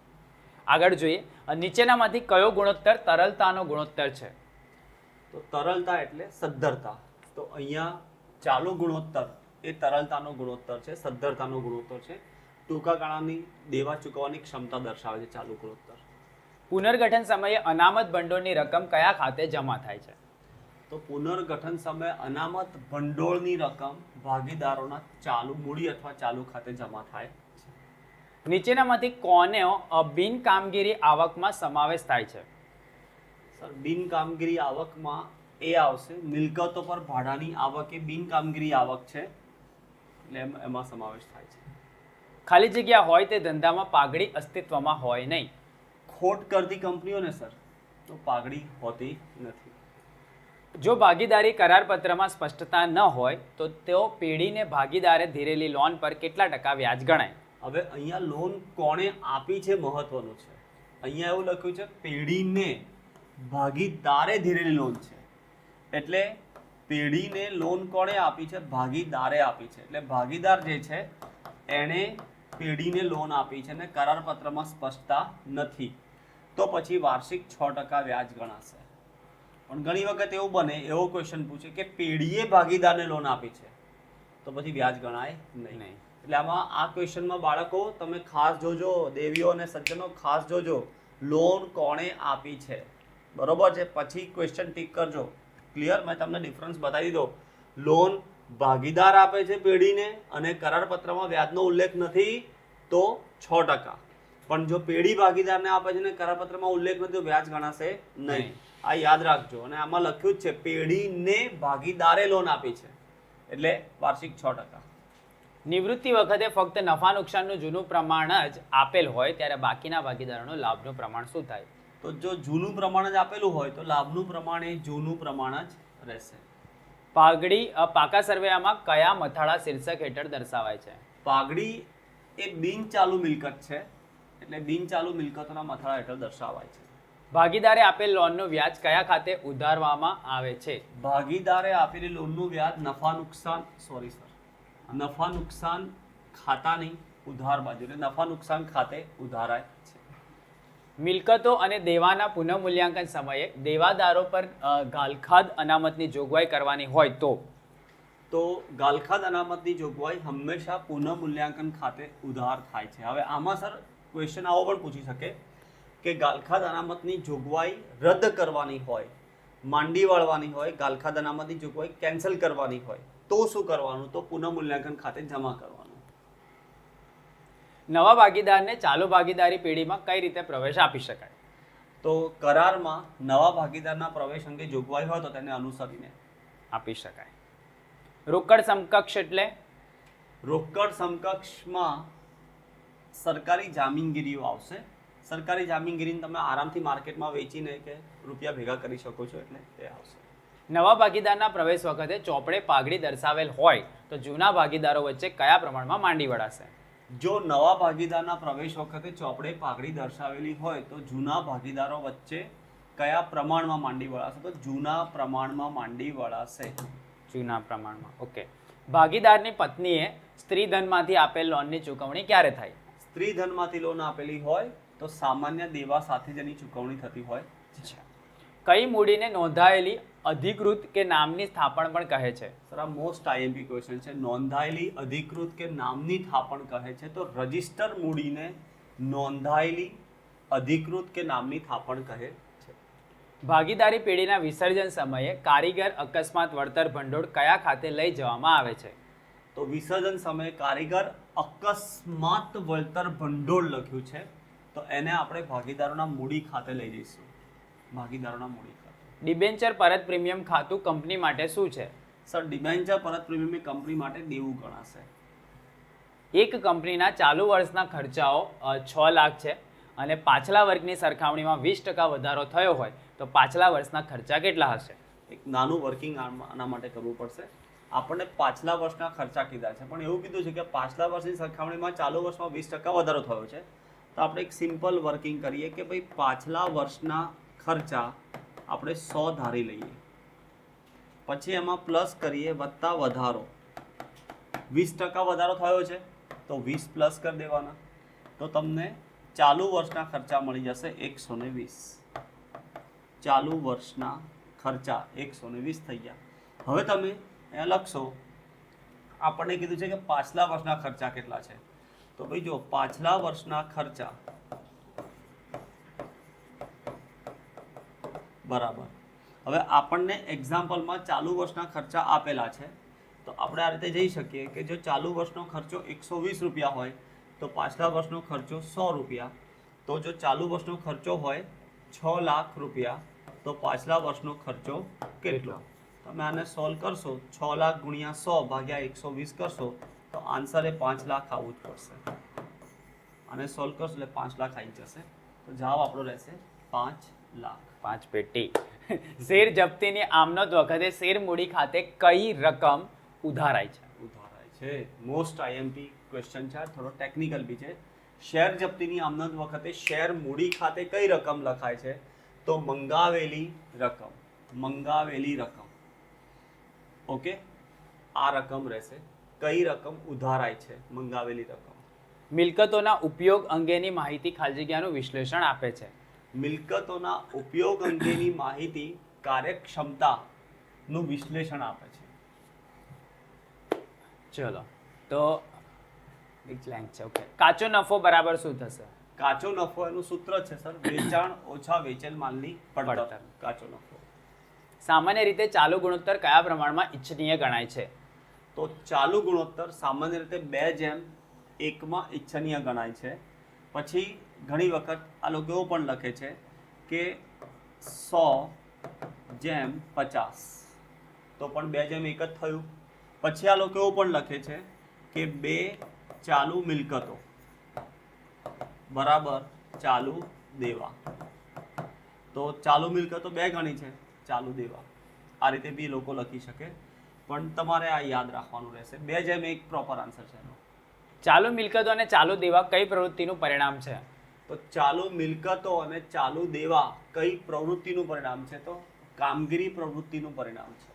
આગળ જોઈએ, નીચેનામાંથી કયો ગુણોત્તર તરલતાનો ગુણોત્તર છે? તો તરલતા એટલે સદ્ધરતા. તો અહીંયા ચાલુ ગુણોત્તર એ તરલતાનો ગુણોત્તર છે, સદ્ધરતાનો ગુણોત્તર છે. ટૂંકા ગાળાની દેવા ચૂકવવાની ક્ષમતા દર્શાવે છે ચાલુ ગુણોત્તર. પુનર્ગઠન સમયે અનામત ભંડોળની રકમ કયા ખાતે જમા થાય છે? તો પુનર્ગઠન સમયે અનામત ભંડોળની રકમ ભાગીદારોના ચાલુ મૂડી અથવા ચાલુ ખાતે જમા થાય છે. નીચેનામાંથી કોને બિન કામગીરી આવકમાં સમાવેશ થાય છે? સર બિન કામગીરી આવકમાં એ આવશે મિલકતો પર ભાડાની આવક એ બિન કામગીરી આવક છે એટલે એમાં સમાવેશ થાય છે. ખાલી જગ્યા હોય તે ધંધામાં પાઘડી અસ્તિત્વમાં હોય નહીં. ખોટ કરતી કંપનીઓને સર તો પાઘડી હોતી નથી. જો ભાગીદારી કરારપત્રમાં સ્પષ્ટતા ન હોય તો તેઓ પેઢીને ભાગીદારે ધીરેલી લોન પર કેટલા ટકા વ્યાજ ગણાય? હવે અહીંયા લોન કોણે આપી છે મહત્વનું છે. અહીંયા એવું લખ્યું છે પેઢીને ભાગીદારે ધીરેલી લોન છે એટલે પેઢીને લોન કોણે આપી છે? ભાગીદારે આપી છે. એટલે ભાગીદાર જે છે એણે પેઢીને લોન આપી છે અને કરારપત્રમાં સ્પષ્ટતા નથી તો પછી વાર્ષિક 6% વ્યાજ ગણાશે. પણ ઘણી વખત એવું બને એવો ક્વેશ્ચન પૂછે કે પેઢીએ ભાગીદારને લોન આપી છે તો પછી વ્યાજ ગણાય નહીં. એટલે આમાં આ ક્વેશ્ચનમાં બાળકો તમે ખાસ જોજો, દેવીઓ અને સજ્જનો ખાસ જોજો, લોન કોણે આપી છે બરોબર છે પછી ક્વેશ્ચન ટીક કરજો. ક્લિયર? મેં તમને ડિફરન્સ બતાવી દો. લોન ભાગીદાર આપે છે પેઢીને અને કરારપત્રમાં વ્યાજનો ઉલ્લેખ નથી તો 6%. પણ જો પેઢી ભાગીદારને આપે છે ને કરારપત્રમાં ઉલ્લેખ નથી તો વ્યાજ ગણાશે નહીં. આ યાદ રાખજો. અને આમાં લખ્યું જ છે પેઢીને ભાગીદારે લોન આપી છે એટલે વાર્ષિક 6%. નિવૃત્તિ વખતે ફક્ત નફા નુકસાનનું જૂનું પ્રમાણ જ આપેલ હોય ત્યારે બાકીના ભાગીદારોનું લાભનું પ્રમાણ શું થાય? તો જો જૂનું પ્રમાણ જ આપેલું હોય તો લાભનું પ્રમાણ એ જૂનું પ્રમાણ જ રહેશે. પાકા સર્વેમાં કયા મથાળા શીર્ષક હેઠળ દર્શાવાય છે? પાઘડી એ બિનચાલુ મિલકત છે, એટલે બિનચાલુ મિલકતોના મથાળા હેઠળ દર્શાવાય છે. ભાગીદારે આપેલ લોનનું વ્યાજ કયા ખાતે ઉધારવામાં આવે છે? ભાગીદારે આપેલી લોનનું વ્યાજ નફા નુકસાન ખાતાની ઉધાર બાજુ એટલે નફા નુકસાન ખાતે ઉધારાય છે. મિલકતો અને દેવાના પુનઃમૂલ્યાંકન સમયે દેવાદારો પર ગાલખાદ અનામતની જોગવાઈ કરવાની હોય તો ગાલખાદ અનામતની જોગવાઈ હંમેશા પુનઃમૂલ્યાંકન ખાતે ઉધાર થાય છે. હવે આમાં સર ક્વેશ્ચન આવો પણ પૂછી શકે કે ગાલખાદ અનામતની જોગવાઈ રદ કરવાની હોય, માંડી વાળવાની હોય, ગાલખાદ અનામતની જોગવાઈ કેન્સલ કરવાની હોય તો શું કરવાનું? તો પુનઃમૂલ્યાંકન ખાતે જમા કરવાનું. નવા ભાગીદારને ચાલુ ભાગીદારી પેઢીમાં કઈ રીતે પ્રવેશ આપી શકાય? તો કરારમાં નવા ભાગીદારના પ્રવેશ અંગે જોગવાઈ હોય તો તેને અનુસરીને આપી શકાય. રોકડ સમકક્ષ એટલે? રોકડ સમકક્ષમાં સરકારી જામીનગીરીઓ આવશે. સરકારી જામીનગીરીને તમે આરામથી માર્કેટમાં વેચીને કે રૂપિયા ભેગા કરી શકો છો, એટલે તે આવશે. નવા ભાગીદારના પ્રવેશ વખતે ચોપડે પાઘડી દર્શાવેલ હોય તો જૂના ભાગીદારો વચ્ચે કયા પ્રમાણમાં માંડી વળાશે? જો નવા ભાગીદારના પ્રવેશ વખતે ચોપડે પાઘડી દર્શાવેલી હોય તો જૂના ભાગીદારો વચ્ચે કયા પ્રમાણમાં માંડી વળાશે? તો જૂના પ્રમાણમાં માંડી વળાશે. જૂના પ્રમાણમાં. ઓકે. ભાગીદારની પત્નીએ સ્ત્રી ધનમાંથી આપેલ લોનની ચૂકવણી ક્યારે થાય? સ્ત્રી ધનમાંથી લોન આપેલી હોય તો સામાન્ય દેવા સાથે જ એની ચૂકવણી થતી હોય. કઈ મૂડીને નોંધાયેલી અધિકૃત કે નામની સ્થાપન પણ કહે છે? સર આ મોસ્ટ આઈએમપી ક્વેશ્ચન છે. નોંધાયેલી અધિકૃત કે નામની થાપણ કહે છે તો રજિસ્ટર મૂડીને નોંધાયેલી અધિકૃત કે નામની થાપણ કહે છે. ભાગીદારી પેઢીના વિસર્જન સમયે કારીગર અકસ્માત વળતર ભંડોળ કયા ખાતે લઈ જવામાં આવે છે? તો વિસર્જન સમયે કારીગર અકસ્માત વળતર ભંડોળ લખ્યું છે તો એને આપણે ભાગીદારોના મૂડી ખાતે લઈ જઈશું. ભાગીદારોના મૂડી ખાતે. ડિબેન્ચર પરત પ્રીમિયમ ખાતું કંપની માટે શું છે? સર ડિબેન્ચર પરત પ્રીમિયમ એ કંપની માટે દેવું ગણાશે. એક કંપનીના ચાલુ વર્ષના ખર્ચાઓ 6 લાખ છે અને પાછલા વર્ષની સરખામણીમાં 20% વધારો થયો હોય તો પાછલા વર્ષના ખર્ચા કેટલા હશે? એક નાનું વર્કિંગ આના માટે કરવું પડશે. આપણને પાછલા વર્ષના ખર્ચા કીધા છે પણ એવું કીધું છે કે પાછલા વર્ષની સરખામણીમાં ચાલુ વર્ષમાં 20% વધારો થયો છે તો આપણે એક સિમ્પલ વર્કિંગ કરીએ કે ભાઈ પાછલા વર્ષના ખર્ચા આપણે 100 ધારી લઈએ, પછી એમાં પ્લસ કરીએ વત્તા વધારો. 20% વધારો થયો છે તો 20 પ્લસ કરી દેવાના તો તમને ચાલુ વર્ષના ખર્ચા મળી જશે 120. ચાલુ વર્ષના ખર્ચા 120 થઈ ગયા. હવે તમે અહીંયા લખશો, આપણને કીધું છે કે પાછલા વર્ષના ખર્ચા કેટલા છે તો ભાઈ જો પાછલા વર્ષના ખર્ચા બરાબર. હવે આપણને એક્ઝામ્પલમાં ચાલુ વર્ષના ખર્ચા આપેલા છે તો આપણે આ રીતે જઈ શકીએ કે જો ચાલુ વર્ષનો ખર્ચો 120 રૂપિયા હોય તો પાછલા વર્ષનો ખર્ચો 100 રૂપિયા. તો જો ચાલુ વર્ષનો ખર્ચો હોય 6 લાખ રૂપિયા તો પાછલા વર્ષનો ખર્ચો કેટલો? તમે આને સોલ્વ કરશો 6 લાખ ગુણ્યા 100 ભાગ્યા 120 કરશો તો આન્સર એ 5 લાખ આવવું જ પડશે. આને સોલ્વ કરશો એટલે 5 લાખ આવી જશે તો જવાબ આપણો રહેશે 5 લાખ. 5 પેટી. શેર જપ્તીની આમનોંધ વખતે શેર મૂડી ખાતે કઈ રકમ ઉધારાય છે? ઉધારાય છે. મોસ્ટ આઈએમપી ક્વેશ્ચન છે, થોડો ટેકનિકલ બી છે. શેર જપ્તીની આમનોંધ વખતે શેર મૂડી ખાતે કઈ રકમ લખાય છે? તો મંગાવેલી રકમ. મંગાવેલી રકમ. ઓકે, આ રકમ રહેશે. કઈ રકમ ઉધારાય છે? મંગાવેલી રકમ. મિલકતોના ઉપયોગ અંગેની માહિતી ખાલી જગ્યાનું વિશ્લેષણ આપે છે. મિલકતોના ઉપયોગ અંગેની માહિતી કાર્યક્ષમતાનું વિશ્લેષણ આપે છે. ચલો તો બ્લેન્ક છે. ઓકે. કાચો નફો બરાબર શું થશે? કાચો નફો એનું સૂત્ર છે સર વેચાણ ઓછા વેચેલ માલની પડતર. કાચો નફો. સામાન્ય રીતે ચાલુ ગુણોત્તર કયા પ્રમાણમાં ઇચ્છનીય ગણાય છે? તો ચાલુ ગુણોત્તર સામાન્ય રીતે 2:1 ઇચ્છનીય ગણાય છે. પછી ઘણી વખત આ લોકો એવું પણ લખે છે કે 100:50 તો પણ 2:1 જ થયું. પછી આ લોકો એવું પણ લખે છે કે 2 ચાલુ મિલકતો બરાબર ચાલુ દેવા. તો ચાલુ મિલકતો 2 ગણી છે, ચાલુ દેવા. આ રીતે બી લોકો લખી શકે. પણ તમારે આ યાદ રાખવાનું રહેશે. 2:1 પ્રોપર આન્સર છે એનો. ચાલુ મિલકતો અને ચાલુ દેવા કઈ પ્રવૃત્તિનું પરિણામ છે? તો ચાલુ મિલકતો અને ચાલુ દેવા કઈ પ્રવૃત્તિનું પરિણામ છે? તો કામગીરી પ્રવૃત્તિનું પરિણામ છે.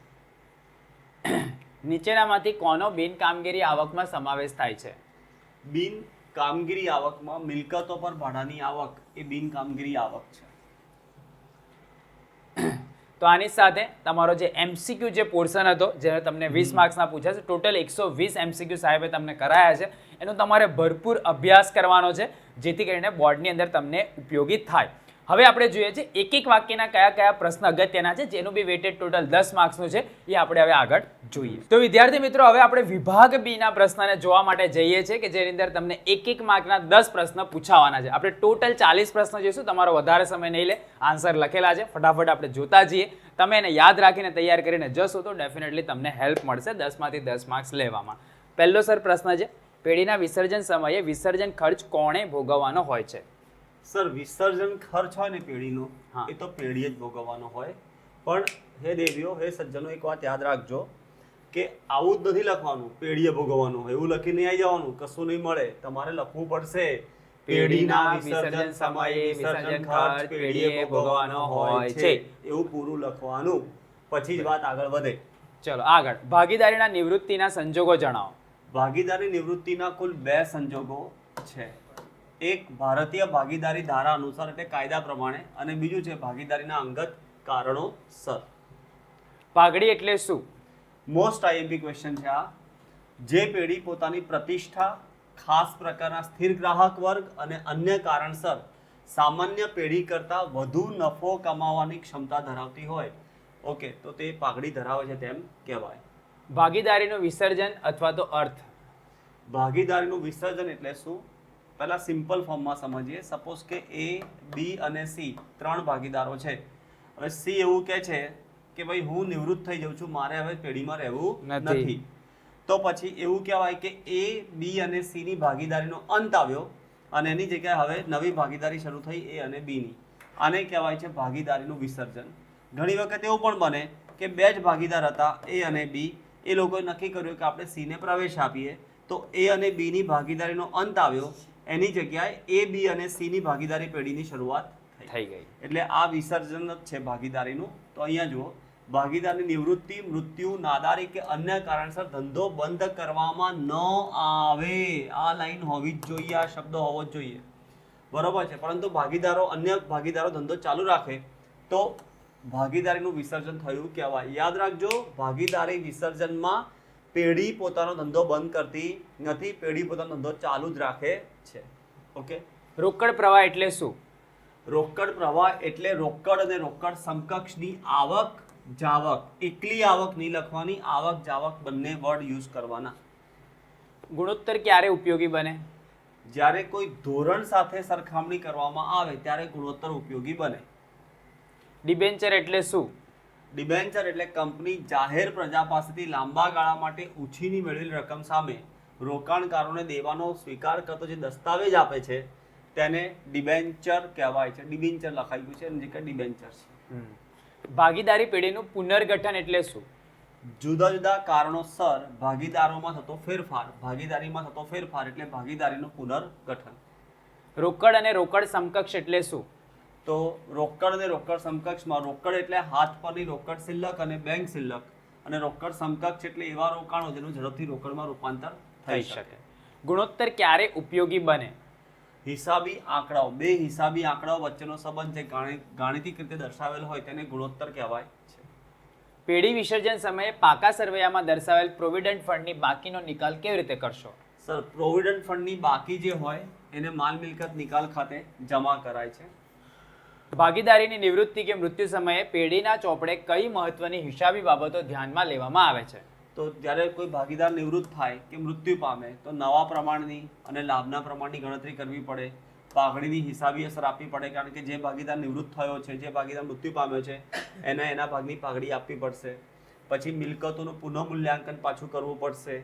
નીચેનામાંથી કોનો બિન કામગીરી આવકમાં સમાવેશ થાય છે? બિન કામગીરી આવકમાં મિલકતો પર ભાડાની આવક એ બિન કામગીરી આવક છે. તો આની સાથે તમારો જે MCQ જે પોર્શન હતો જેને તમને 20 માર્ક્સના પૂછ્યા છે, ટોટલ 120 MCQ સાહેબે તમને કરાયા છે, એનો તમારે ભરપૂર અભ્યાસ કરવાનો છે જેથી કરીને બોર્ડની અંદર તમને ઉપયોગી થાય. હવે આપણે જોઈએ છે એક એક વાક્યના કયા કયા પ્રશ્ન અગત્યના છે જેનું બી વેટેડ ટોટલ 10 માર્ક્સનું છે એ આપણે હવે આગળ જોઈએ. તો વિદ્યાર્થી મિત્રો હવે આપણે વિભાગ બી ના પ્રશ્નને જોવા માટે જઈએ છીએ કે જેની અંદર તમને એક એક માર્કના 10 પ્રશ્ન પૂછાવાના છે. આપણે ટોટલ 40 પ્રશ્ન જોઈશું. તમારો વધારે સમય નહીં લે, આન્સર લખેલા છે, ફટાફટ આપણે જોતા જઈએ. તમે એને યાદ રાખીને તૈયાર કરીને જશો તો ડેફિનેટલી તમને હેલ્પ મળશે 10 માંથી 10 માર્ક્સ લેવામાં. પહેલો સર પ્રશ્ન છે, પેઢીના વિસર્જન સમયે વિસર્જન ખર્ચ કોણે ભોગવવાનો હોય છે? સર વિસર્જન ખર્ચ હોય ને પેઢીનો હા. એ તો પેઢીએ જ ભોગવવાનો હોય. પણ હે દેવીઓ, હે સજ્જનો, એક વાત યાદ રાખજો કે આવું જ નથી લખવાનું પેઢીએ ભોગવવાનું હોય એવું લખીને આવી જવાનું, કશું નહીં મળે. તમારે લખવું પડશે પેઢીના વિસર્જન સમયે વિસર્જન ખર્ચ પેઢીએ ભોગવવાનો હોય છે એવું પૂરું લખવાનું, પછી જ વાત આગળ વધે. ચલો આગળ. ભાગીદારીના નિવૃત્તિના સંજોગો જણાવો. ભાગીદારી નિવૃત્તિના કુલ 2 સંજોગો છે. એક ભારતીય ભાગીદારી ધારા અનુસાર એટલે કાયદા પ્રમાણે, અને બીજું છે ભાગીદારીના અંગત કારણોસર. પાઘડી એટલે શું? મોસ્ટ આઈએમપી ક્વેશ્ચન છે આ. જે પેઢી પોતાની પ્રતિષ્ઠા, ખાસ પ્રકારના સ્થિર ગ્રાહક વર્ગ અને અન્ય કારણસર સામાન્ય પેઢી કરતાં વધુ નફો કમાવાની ક્ષમતા ધરાવતી હોય, ઓકે, તો તે પાઘડી ધરાવે છે તેમ કહેવાય. ભાગીદારીનું વિસર્જન અથવા તો અર્થ. ભાગીદારીનું વિસર્જન એટલે શું? પહેલા સિમ્પલ ફોર્મમાં સમજીએ. સપોઝ કે A, B અને C 3 ભાગીદારો છે. હવે C એવું કહે છે કે ભાઈ હું નિવૃત્ત થઈ જાઉં છું, મારે હવે પેઢીમાં રહેવું નથી. તો પછી એવું કહેવાય કે A, B અને C ની ભાગીદારીનો અંત આવ્યો અને એની જગ્યાએ હવે નવી ભાગીદારી શરૂ થઈ A અને B ની. આને કહેવાય છે ભાગીદારીનું વિસર્જન. ઘણી વખત એવું પણ બને કે 2 જ ભાગીદાર હતા A અને B, એ લોકોએ નક્કી કર્યું કે આપણે C ને પ્રવેશ આપીએ, તો A અને B ની ભાગીદારીનો અંત આવ્યો, એની જગ્યાએ A, B અને C ની ભાગીદારી પેઢીની શરૂઆત થઈ ગઈ. એટલે આ વિસર્જન જ છે ભાગીદારીનું. તો અહીંયા જુઓ, ભાગીદારની નિવૃત્તિ, મૃત્યુ, નાદારી કે અન્ય કારણસર ધંધો બંધ કરવામાં ન આવે. આ લાઈન હોવી જ જોઈએ, આ શબ્દ હોવો જ જોઈએ, બરોબર છે. પરંતુ અન્ય ભાગીદારો ધંધો ચાલુ રાખે તો ભાગીદારીનું વિસર્જન થયું કહેવાય. યાદ રાખજો, ભાગીદારી વિસર્જનમાં પેઢી પોતાનો ધંધો બંધ કરતી નથી, પેઢી પોતાનો ધંધો ચાલુ જ રાખે છે. ઓકે. રોકડ પ્રવાહ એટલે શું? રોકડ પ્રવાહ એટલે રોકડ અને રોકડ સમકક્ષની આવક જાવક. એકલી આવક નહીં લખવાની, આવક જાવક બંને વર્ડ યુઝ કરવાના. ગુણોત્તર ક્યારે ઉપયોગી બને? જ્યારે કોઈ ધોરણ સાથે સરખામણી કરવામાં આવે ત્યારે ગુણોત્તર ઉપયોગી બને. ડિબેન્ચર એટલે શું? ડિબેન્ચર એટલે કંપની જાહેર પ્રજા પાસેથી લાંબા ગાળા માટે ઉછીની મેળવેલી રકમ સામે રોકાણકારોને દેવાનો સ્વીકાર કરતો જે દસ્તાવેજ આપે છે તેને ડિબેન્ચર કહેવાય છે. ડિબેન્ચર લખાઈ ગયું છે એની જગ્યાએ ડિબેન્ચર છે. ભાગીદારી પેઢીનું પુનર્ગઠન એટલે શું? જુદા જુદા કારણોસર ભાગીદારોમાં થતો ફેરફાર. ભાગીદારીમાં થતો ફેરફાર એટલે ભાગીદારીનું પુનર્ગઠન. રોકડ અને રોકડ સમકક્ષ એટલે શું? તો રોકડ અને રોકડ સમકક્ષમાં રોકડ એટલે હાથ પરની રોકડ શિલ્લક અને બેંક શિલ્લક, અને રોકડ સમકક્ષ એટલે એવા રોકાણો જેનું ઝડપથી રોકડમાં રૂપાંતર થઈ શકે. ગુણોત્તર ક્યારે ઉપયોગી બને? હિસાબી આંકડાઓ, 2 હિસાબી આંકડાઓ વચ્ચેનો સંબંધ જે ગાણિતિક રીતે દર્શાવેલ હોય તેને ગુણોત્તર કહેવાય છે. પેઢી વિસર્જન સમયે પાકા સરવૈયામાં દર્શાવેલ પ્રોવિડન્ટ ફંડની બાકીનો નિકાલ કેવી રીતે કરશો? સર, પ્રોવિડન્ટ ફંડની બાકી જે હોય એને માલ મિલકત નિકાલ ખાતે જમા કરાય છે. ભાગીદારીની નિવૃત્તિ કે મૃત્યુ સમયે પેઢીના ચોપડે કઈ મહત્વની હિસાબી બાબતો ધ્યાનમાં લેવામાં આવે છે? તો જ્યારે કોઈ ભાગીદાર નિવૃત્ત થાય કે મૃત્યુ પામે તો નવા પ્રમાણની અને લાભના પ્રમાણની ગણતરી કરવી પડે. પાઘડીની હિસાબી અસર આપવી પડે, કારણ કે જે ભાગીદાર નિવૃત્ત થયો છે, જે ભાગીદાર મૃત્યુ પામ્યો છે એને એના ભાગની પાઘડી આપવી પડશે. પછી મિલકતોનું પુનઃમૂલ્યાંકન પાછું કરવું પડશે.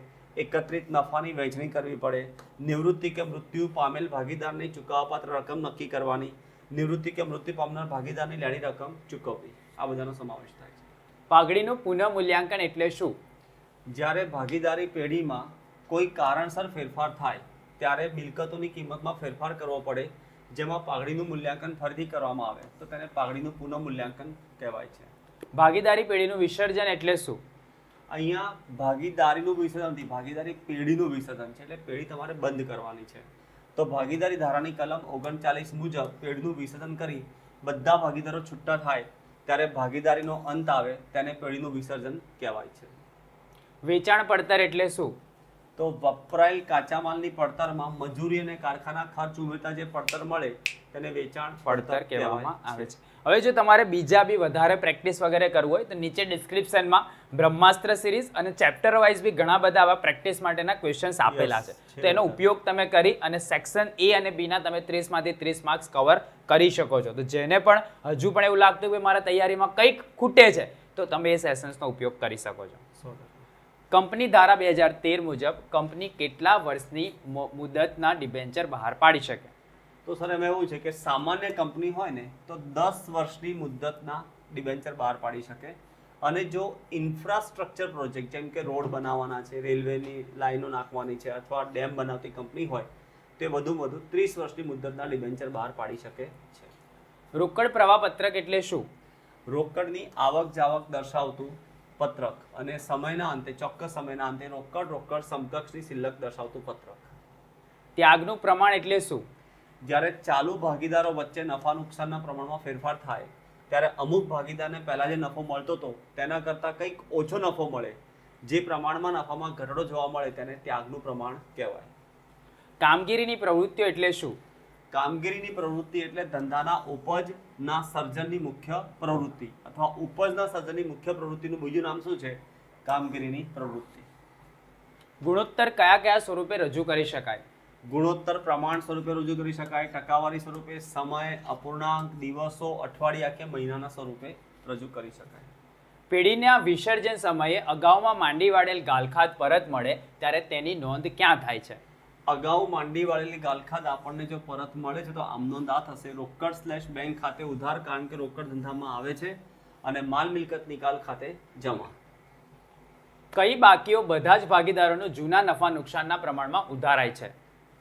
એકત્રિત નફાની વહેંચણી કરવી પડે. નિવૃત્તિ કે મૃત્યુ પામેલ ભાગીદારની ચૂકવવાપાત્ર રકમ નક્કી કરવાની. નિવૃત્તિ કે મૃત્યુ પામનાર ભાગીદારની લેણી રકમ ચૂકવવી. આ બધાનો સમાવેશ થાય છે. પાઘડીનું પુનઃમૂલ્યાંકન એટલે શું? જ્યારે ભાગીદારી પેઢીમાં કોઈ કારણસર ફેરફાર થાય ત્યારે મિલકતોની કિંમતમાં ફેરફાર કરવો પડે, જેમાં પાઘડીનું મૂલ્યાંકન ફરીથી કરવામાં આવે તો તેને પાઘડીનું પુનઃમૂલ્યાંકન કહેવાય છે. ભાગીદારી પેઢીનું વિસર્જન એટલે શું? અહીંયા ભાગીદારીનું વિસર્જન નથી, ભાગીદારી પેઢીનું વિસર્જન છે, એટલે પેઢી તમારે બંધ કરવાની છે. તો ભાગીદારી ધારાની કલમ 39 મુજબ પેઢીનું વિસર્જન કરી બધા ભાગીદારો છૂટા થાય ત્યારે ભાગીદારીનો અંત આવે તેને પેઢીનું વિસર્જન કહેવાય છે. વેચાણ પડતર એટલે શું? તો વપરાયેલ કાચા માલની પડતરમાં મજૂરી અને કારખાના ખર્ચ ઉમેરતા જે પડતર મળે તેને વેચાણ પડતર કહેવામાં આવે છે. હવે જો તમારે બીજા બી વધારે પ્રેક્ટિસ વગેરે કરવું હોય તો નીચે ડિસ્ક્રિપ્શનમાં બ્રહ્માસ્ત્ર સિરીઝ અને ચેપ્ટર વાઇઝ બી ઘણા બધા આવા પ્રેક્ટિસ માટેના ક્વેશ્ચન્સ આપેલા છે. તો એનો ઉપયોગ તમે કરી અને સેક્શન એ અને બી ના તમે 30 માંથી 30 માર્ક્સ કવર કરી શકો છો. તો જેને પણ હજુ પણ એવું લાગતું કે મારા તૈયારીમાં કંઈક ખૂટે છે તો તમે એ સેશન્સનો ઉપયોગ કરી શકો છો. કંપની ધારા 2013 મુજબ કંપની કેટલા વર્ષની મુદતના ડિબેન્ચર બહાર પાડી શકે? તો સર એમાં એવું છે કે સામાન્ય કંપની હોય ને તો 10 વર્ષની મુદ્દતના ડિબેન્ચર બહાર પાડી શકે, અને જો ઇન્ફ્રાસ્ટ્રક્ચર પ્રોજેક્ટ જેમ કે રોડ બનાવવાના છે, રેલવેની લાઈનો નાખવાની છે અથવા ડેમ બનાવતી કંપની હોય તે વધુમાં વધુ 30 વર્ષની મુદ્દતના ડિબેન્ચર બહાર પાડી શકે છે. રોકડ પ્રવાહ પત્રક એટલે શું? રોકડની આવક જાવક દર્શાવતું પત્રક અને સમયના અંતે ચોક્કસ સમયના અંતે રોકડ સમકક્ષની શિલ્લક દર્શાવતું પત્રક. ત્યાગનું પ્રમાણ એટલે શું? જ્યારે ચાલુ ભાગીદારો વચ્ચે નફા નુકસાનના પ્રમાણમાં ફેરફાર થાય ત્યારે અમુક ભાગીદારને પહેલા જે નફો મળતો હતો તેના કરતાં કંઈક ઓછો નફો મળે, જે પ્રમાણમાં નફામાં ઘટાડો જોવા મળે તેને ત્યાગનું પ્રમાણ કહેવાય. કામગીરીની પ્રવૃત્તિઓ એટલે શું? કામગીરીની પ્રવૃત્તિ એટલે ધંધાના ઉપજના સર્જનની મુખ્ય પ્રવૃત્તિ અથવા ઉપજના સર્જનની મુખ્ય પ્રવૃત્તિનું બીજું નામ શું છે? કામગીરીની પ્રવૃત્તિ. ગુણોત્તર કયા કયા સ્વરૂપે રજૂ કરી શકાય? ગુણોત્તર પ્રમાણ સ્વરૂપે રજૂ કરી શકાય, ટકાવારી સ્વરૂપે, સમય, અપૂર્ણાંક, દિવસો, અઠવાડિયા કે મહિનાના સ્વરૂપે રજૂ કરી શકાય. પેઢીના વિસર્જન સમયે અગાઉમાં માંડી વાળેલ ગાલખાત પરત મળે ત્યારે તેની નોંધ ક્યાં થાય છે? અગાઉ માંડી વાળેલી ગાલખાત આપણને જો પરત મળે છે તો આમ નોંધ આ થશે: રોકડ/બેંક ખાતે ઉધાર, કારણ કે રોકડ ધંધામાં આવે છે, અને માલ મિલકત નિકાલ ખાતે જમા. કઈ બાકીઓ બધા જ ભાગીદારોનું જૂના નફા નુકસાનના પ્રમાણમાં ઉધારાય છે?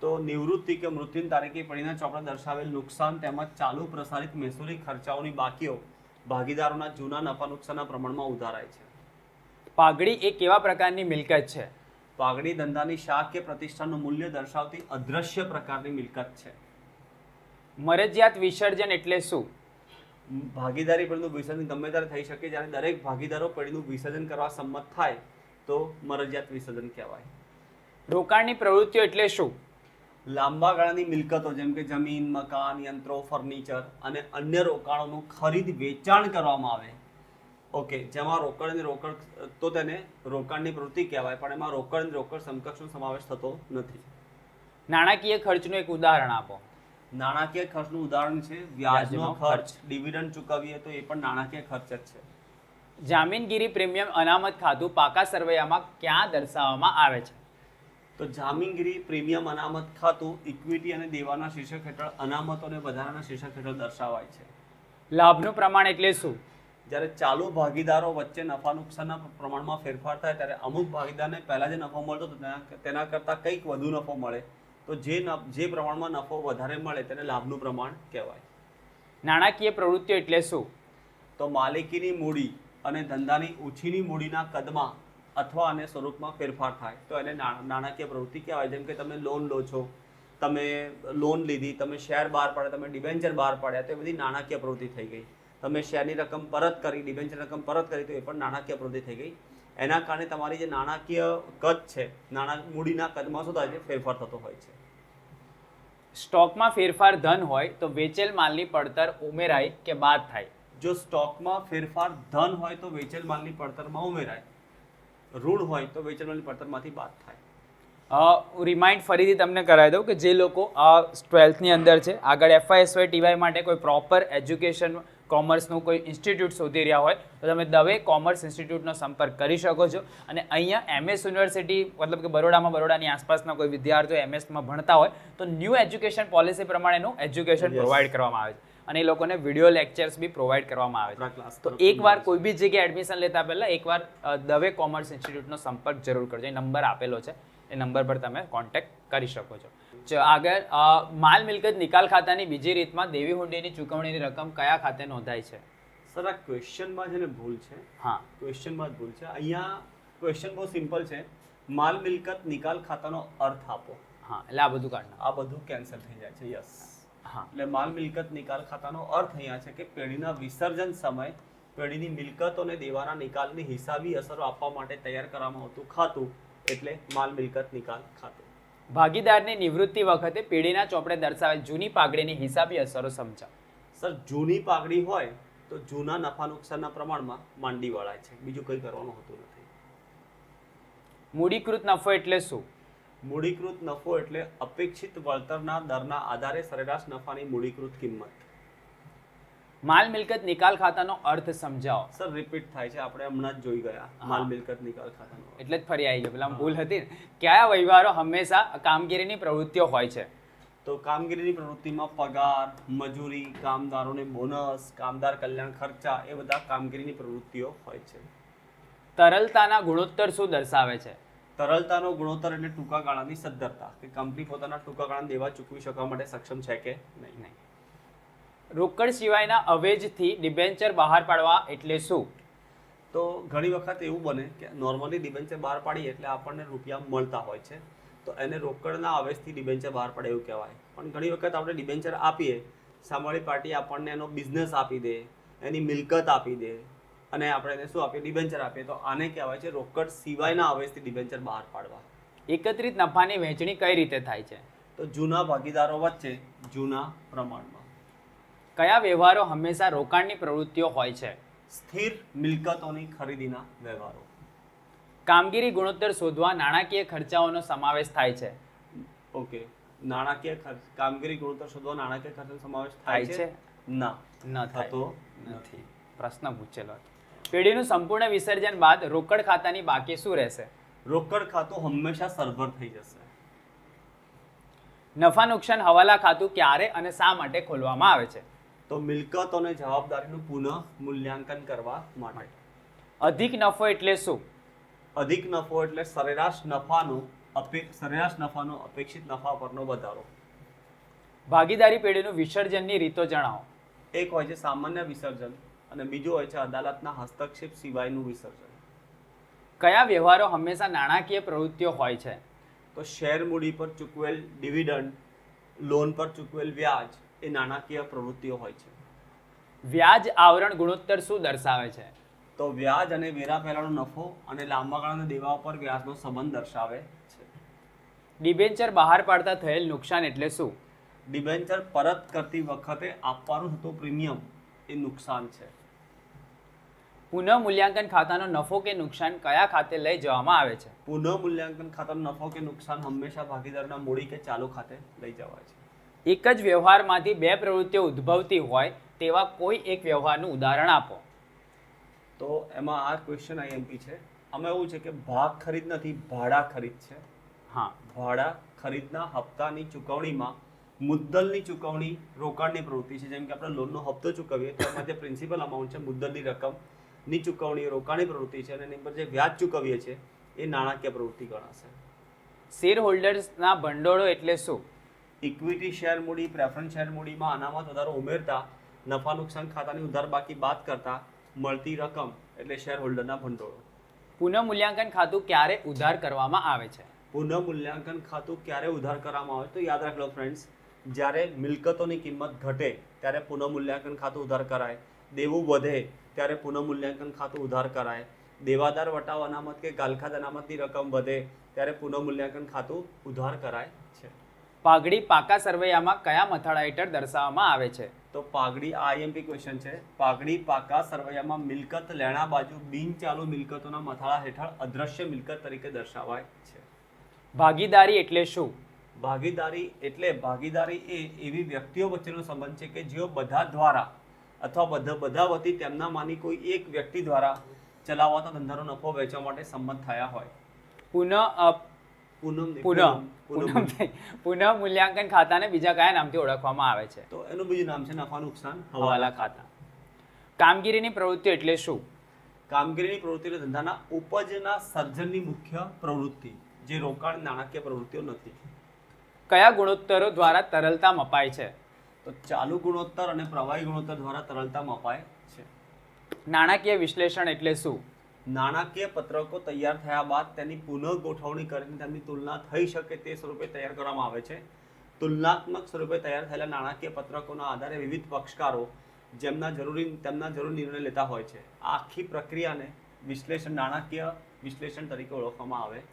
તો નિવૃત્તિ કે મૃત્યુની તારીખે પેઢીના ચોપડે દર્શાવેલ નુકસાન તેમજ ચાલુ પ્રસારિત મહેસૂલી ખર્ચાઓની બાકીઓ ભાગીદારોના જૂના નફા નુકસાનના પ્રમાણમાં ઉધારાય છે. પાઘડી એ કેવા પ્રકારની મિલકત છે? પાઘડી ધંધાની શાખ કે પ્રતિષ્ઠાનનું મૂલ્ય દર્શાવતી અદ્રશ્ય પ્રકારની મિલકત છે. મરજિયાત વિસર્જન એટલે શું? ભાગીદારી પેઢીનું વિસર્જન ગમે ત્યારે થઈ શકે, જ્યારે દરેક ભાગીદારો પેઢીનું વિસર્જન કરવા સંમત થાય તો મરજિયાત વિસર્જન કહેવાય. રોકાણની પ્રવૃત્તિઓ એટલે શું? લાંબા ગાળાની મિલકતો જેમ કે જમીન, મકાન, યંત્રો, ફર્નિચર અને અન્ય રોકાણોનું ખરીદ વેચાણ કરવામાં આવે. ઓકે, જેમાં રોકડ અને રોકડ તો તેને રોકાણની પ્રવૃત્તિ કહેવાય, પણ એમાં રોકડ અને રોકડ સમકક્ષનો સમાવેશ થતો નથી. નાણાકીય ખર્ચનું એક ઉદાહરણ આપો. નાણાકીય ખર્ચનું ઉદાહરણ છે વ્યાજનો ખર્ચ. ડિવિડન્ડ ચૂકવીએ તો એ પણ નાણાકીય ખર્ચ જ છે. જામીનગીરી પ્રીમિયમ અનામત ખાતું પાકા સરવૈયામાં ક્યાં દર્શાવવામાં આવે છે? તો જામીનગીરી પ્રીમિયમ અનામત ખાતું ઇક્વિટી અને દેવાના શીર્ષક હેઠળ અનામતો અને વધારાના શીર્ષક હેઠળ દર્શાવાય છે. લાભનું પ્રમાણ એટલે શું? જ્યારે ચાલુ ભાગીદારો વચ્ચે નફા નુકસાનના પ્રમાણમાં ફેરફાર થાય ત્યારે અમુક ભાગીદારને પહેલા જે નફો મળતો હતો તેના કરતાં કંઈક વધુ નફો મળે તો જે પ્રમાણમાં નફો વધારે મળે તેને લાભનું પ્રમાણ કહેવાય. નાણાકીય પ્રવૃત્તિઓ એટલે શું? તો માલિકીની મૂડી અને ધંધાની ઓછીની મૂડીના કદમાં અથવા અને સ્વરૂપમાં ફેરફાર થાય તો એને નાણાકીય પ્રવૃત્તિ કહેવાય. જેમ કે તમે લોન લો છો, તમે લોન લીધી, તમે શેર બહાર પાડ્યા, તમે ડિબેન્ચર બહાર પાડ્યા, તો એ બધી નાણાકીય પ્રવૃત્તિ થઈ ગઈ. તમે શેરની રકમ પરત કરી, ડિબેન્ચર રકમ પરત કરી, તો એ પણ નાણાકીય પ્રવૃત્તિ થઈ ગઈ. એના કારણે તમારી જે નાણાકીય કદ છે, મૂડીના કદમાં શું થાય છે? ફેરફાર થતો હોય છે. સ્ટોકમાં ફેરફાર ધન હોય તો વેચેલ માલની પડતર ઉમેરાય કે બાદ થાય? જો સ્ટોકમાં ફેરફાર ધન હોય તો વેચેલ માલની પડતરમાં ઉમેરાય, ઋણ હોય તો વેચેલ માલની પડતરમાંથી બાદ થાય. રિમાઇન્ડ ફરીથી તમને કરાવી દઉં કે જે લોકો 12thની અંદર છે, આગળ FY SY TY માટે કોઈ પ્રોપર એજ્યુકેશન કોમર્સનું કોઈ ઇન્સ્ટિટ્યૂટ શોધી રહ્યા હોય તો તમે દવે કોમર્સ ઇન્સ્ટિટ્યૂટનો સંપર્ક કરી શકો છો. અને અહીંયા MS યુનિવર્સિટી મતલબ કે બરોડાની આસપાસના કોઈ વિદ્યાર્થીઓ એમએસમાં ભણતા હોય તો ન્યૂ એજ્યુકેશન પોલિસી પ્રમાણેનું એજ્યુકેશન પ્રોવાઈડ કરવામાં આવે છે અને એ લોકોને વિડીયો લેક્ચર્સ બી પ્રોવાઈડ કરવામાં આવે છે. તો એકવાર કોઈ બી જગ્યાએ એડમિશન લેતા પહેલાં એકવાર દવે કોમર્સ ઇન્સ્ટિટ્યૂટનો સંપર્ક જરૂર કરજો. એ નંબર આપેલો છે, એ નંબર પર તમે કોન્ટેક્ટ કરી શકો છો. આગળ માલ મિલકત નિકાલ ખાતાની બીજી રીતમાં દેવી હુંડીની ચૂકવણીની રકમ કયા ખાતે નોંધાય છે? સર, આ ક્વેશ્ચનમાં છે ને ભૂલ છે. હા, ક્વેશ્ચનમાં જ ભૂલ છે. અહીંયા ક્વેશ્ચન બહુ સિમ્પલ છે. માલ મિલકત નિકાલ ખાતાનો અર્થ આપો. હા, એટલે આ બધું કાઢના, આ બધું કેન્સલ થઈ જાય છે. યસ. હા, એટલે માલ મિલકત નિકાલ ખાતાનો અર્થ અહીંયા છે કે પેઢીના વિસર્જન સમય પેઢીની મિલકતોને દેવાના નિકાલની હિસાબી અસરો આપવા માટે તૈયાર કરવામાં આવતું ખાતું એટલે માલ મિલકત નિકાલ ખાતું. ભાગીદારની નિવૃત્તિ વખતે પેઢીના ચોપડે દર્શાવેલ જૂની પાઘડીની હિસાબી અસરો સમજાવો. સર, જૂની પાઘડી હોય તો જૂના નફા નુકસાનના પ્રમાણમાં માંડી વળાય છે, બીજું કંઈ કરવાનું હોતું નથી. મૂડીકૃત નફો એટલે શું? મૂડીકૃત નફો એટલે અપેક્ષિત વળતરના દરના આધારે સરેરાશ નફાની મૂડીકૃત કિંમત. માલ મિલકત નિકાલ ખાતાનો અર્થ સમજાવો. સર, રિપીટ થાય છે, આપણે હમણાં જ જોઈ ગયા માલ મિલકત નિકાલ ખાતાનો. એટલે જ ફરી આવી ગયો, પેલા ભૂલ હતી ને. કયા વ્યવહારો હંમેશા કામગીરીની પ્રવૃત્તિઓ હોય છે? તો કામગીરીની પ્રવૃત્તિમાં પગાર, મજૂરી, કામદારોને બોનસ, કામદાર કલ્યાણ ખર્ચા એ બધા કામગીરીની પ્રવૃત્તિઓ હોય છે. તરલતાના ગુણોત્તર શું દર્શાવે છે? તરલતાનો ગુણોત્તર એટલે ટૂંકા ગાળાની સદ્ધરતા, કે કંપની પોતાના ટૂંકા ગાળાના દેવા ચૂકવી શકવા માટે સક્ષમ છે કે નહીં. રોકડ સિવાયના અવેજથી ડિબેન્ચર બહાર પાડવા એટલે શું? તો ઘણી વખત એવું બને કે નોર્મલી ડિબેન્ચર બહાર પાડીએ એટલે આપણને રૂપિયા મળતા હોય છે, તો એને રોકડના અવેજથી ડિબેન્ચર બહાર પડે એવું કહેવાય. પણ ઘણી વખત આપણે ડિબેન્ચર આપીએ, સામેવાળી પાર્ટી આપણને એનો બિઝનેસ આપી દે, એની મિલકત આપી દે અને આપણે એને શું આપીએ? ડિબેન્ચર આપીએ. તો આને કહેવાય છે રોકડ સિવાયના અવેજથી ડિબેન્ચર બહાર પાડવા. એકત્રિત નફાની વહેંચણી કઈ રીતે થાય છે? તો જૂના ભાગીદારો વચ્ચે જૂના પ્રમાણમાં. કયા વ્યવહારો હંમેશા રોકાણની પ્રવૃત્તિઓ હોય છે? સ્થિર મિલકતોની ખરીદીના વ્યવહારો. કામગીરી ગુણોત્તર શોધવા નાણાકીય ખર્ચાઓનો સમાવેશ થાય છે. ઓકે, નાણાકીય ખર્ચ, કામગીરી ગુણોત્તર શોધવા નાણાકીય ખર્ચનો સમાવેશ થાય છે? ના, ન થાય થતો નથી. પ્રશ્ન પૂછેલો હતો. પેઢીનું સંપૂર્ણ વિસર્જન બાદ રોકડ ખાતાની બાકી શું રહેશે? રોકડ ખાતું હંમેશા સરભર થઈ જશે. નફા નુકસાન હવાલા ખાતું ક્યારે અને શા માટે ખોલવામાં આવે છે? તો મિલકતોને જવાબદારીનું પુનઃ મૂલ્યાંકન કરવા માટે. અધિક નફો એટલે શું? અધિક નફો એટલે સરેરાશ નફાનો અપેક્ષિત નફા પરનો વધારો. ભાગીદારી પેઢીનું વિસર્જનની રીતો જણાવો. એક હોય છે સામાન્ય વિસર્જન અને બીજું હોય છે અદાલતના હસ્તક્ષેપ સિવાયનું વિસર્જન. કયા વ્યવહારો હંમેશા નાણાકીય પ્રવૃત્તિઓ હોય છે? તો શેર મૂડી પર ચૂકવેલ ડિવિડન્ડ, લોન પર ચૂકવેલ વ્યાજ એ નાણાકીય પ્રવૃત્તિઓ હોય છે. વ્યાજ આવરણ ગુણોત્તર શું દર્શાવે છે? તો વ્યાજ અને વેરા પહેલાંનો નફો અને લાંબા ગાળાના દેવાઓ પર વ્યાજનો સંબંધ દર્શાવે છે. ડિબેન્ચર બહાર પાડતા થયેલ નુકસાન એટલે શું? ડિબેન્ચર પરત કરતી વખતે આપવાનું થતું પ્રીમિયમ એ નુકસાન છે. પુનઃ મૂલ્યાંકન ખાતાનો નફો કે નુકસાન કયા ખાતે લઈ જવામાં આવે છે? પુનઃ મૂલ્યાંકન ખાતાનો નફો કે નુકસાન હંમેશા ભાગીદારના મૂડી કે ચાલુ ખાતે લઈ જવાય છે. એક જ વ્યવહારમાંથી બે પ્રવૃત્તિઓ ઉદ્ભવતી હોય તેવા કોઈ એક વ્યવહારનું ઉદાહરણ આપો. તો એમાં આ ક્વેશ્ચન IMP છે. આમાં એવું છે કે ભાગ ખરીદ નથી, ભાડા ખરીદ છે. હા, ભાડા ખરીદના હપ્તાની ચૂકવણીમાં મુદ્દલની ચૂકવણી રોકાણની પ્રવૃત્તિ છે. જેમ કે આપણે લોનનો હપ્તો ચૂકવીએ તો એમાં જે પ્રિન્સિપલ અમાઉન્ટ છે, મુદ્દલની રકમની ચૂકવણી રોકાણની પ્રવૃત્તિ છે અને એની પર જે વ્યાજ ચૂકવીએ છીએ એ નાણાકીય પ્રવૃત્તિ ગણાશે. શેર હોલ્ડર્સના ભંડોળો એટલે શું? ઇક્વિટી શેર મૂડી, પ્રેફરન્સ શેર મૂડીમાં અનામત વધારો ઉમેરતા નફા નુકસાન ખાતાની ઉધાર બાકી બાદ કરતા મળતી રકમ એટલે શેર હોલ્ડરના ભંડોળો. પુનઃ મૂલ્યાંકન ખાતું ક્યારે ઉધાર કરવામાં આવે છે? પુનઃ મૂલ્યાંકન ખાતું ક્યારે ઉધાર કરવામાં આવે તો યાદ રાખ લો ફ્રેન્ડ્સ, જ્યારે મિલકતોની કિંમત ઘટે ત્યારે પુનઃ મૂલ્યાંકન ખાતું ઉધાર કરાય, દેવું વધે ત્યારે પુનઃ મૂલ્યાંકન ખાતું ઉધાર કરાય, દેવાદાર વટાવ અનામત કે ગાલખાત અનામતની રકમ વધે ત્યારે પુનઃ મૂલ્યાંકન ખાતું ઉધાર કરાય છે. પાઘડી પાકા સરવૈયામાં કયા મથાળા હેઠળ દર્શાવવામાં આવે છે? તો પાઘડી આ IMP ક્વેશ્ચન છે. પાઘડી પાકા સરવૈયામાં મિલકત લેણા બાજુ બિનચાલુ મિલકતોના મથાળા હેઠળ અદ્રશ્ય મિલકત તરીકે દર્શાવાય છે. ભાગીદારી એટલે શું? ભાગીદારી એ એવી વ્યક્તિઓ વચ્ચેનો સંબંધ છે કે જેઓ બધા દ્વારા અથવા બધા વતી તેમનામાંની કોઈ એક વ્યક્તિ દ્વારા ચલાવાતા ધંધાનો નફો વેચવા માટે સંમત થયા હોય. પુનઃ મૂલ્યાંકન ખાતાને બીજા કયા નામથી ઓળખવામાં આવે છે? તો એનું બીજું નામ છે નફા નુકસાન હવાલા ખાતા. કામગીરીની પ્રવૃત્તિ એટલે શું? કામગીરીની પ્રવૃત્તિ એટલે ધંધાના ઉપજના સર્જનની મુખ્ય પ્રવૃત્તિ, જે રોકાણ નાણાકીય પ્રવૃત્તિઓ નથી. કયા ગુણોત્તરો દ્વારા તરલતા મપાય છે? તો ચાલુ ગુણોત્તર અને પ્રવાહી ગુણોત્તર દ્વારા તરલતા મપાય છે. નાણાકીય વિશ્લેષણ એટલે શું? નાણાકીય પત્રકો તૈયાર થયા બાદ તેની પુનઃ ગોઠવણી કરીને તેમની તુલના થઈ શકે તે સ્વરૂપે તૈયાર કરવામાં આવે છે. તુલનાત્મક સ્વરૂપે તૈયાર થયેલા નાણાકીય પત્રકોના આધારે વિવિધ પક્ષકારો તેમના જરૂરી નિર્ણય લેતા હોય છે. આ આખી પ્રક્રિયાને નાણાકીય વિશ્લેષણ તરીકે ઓળખવામાં આવે છે.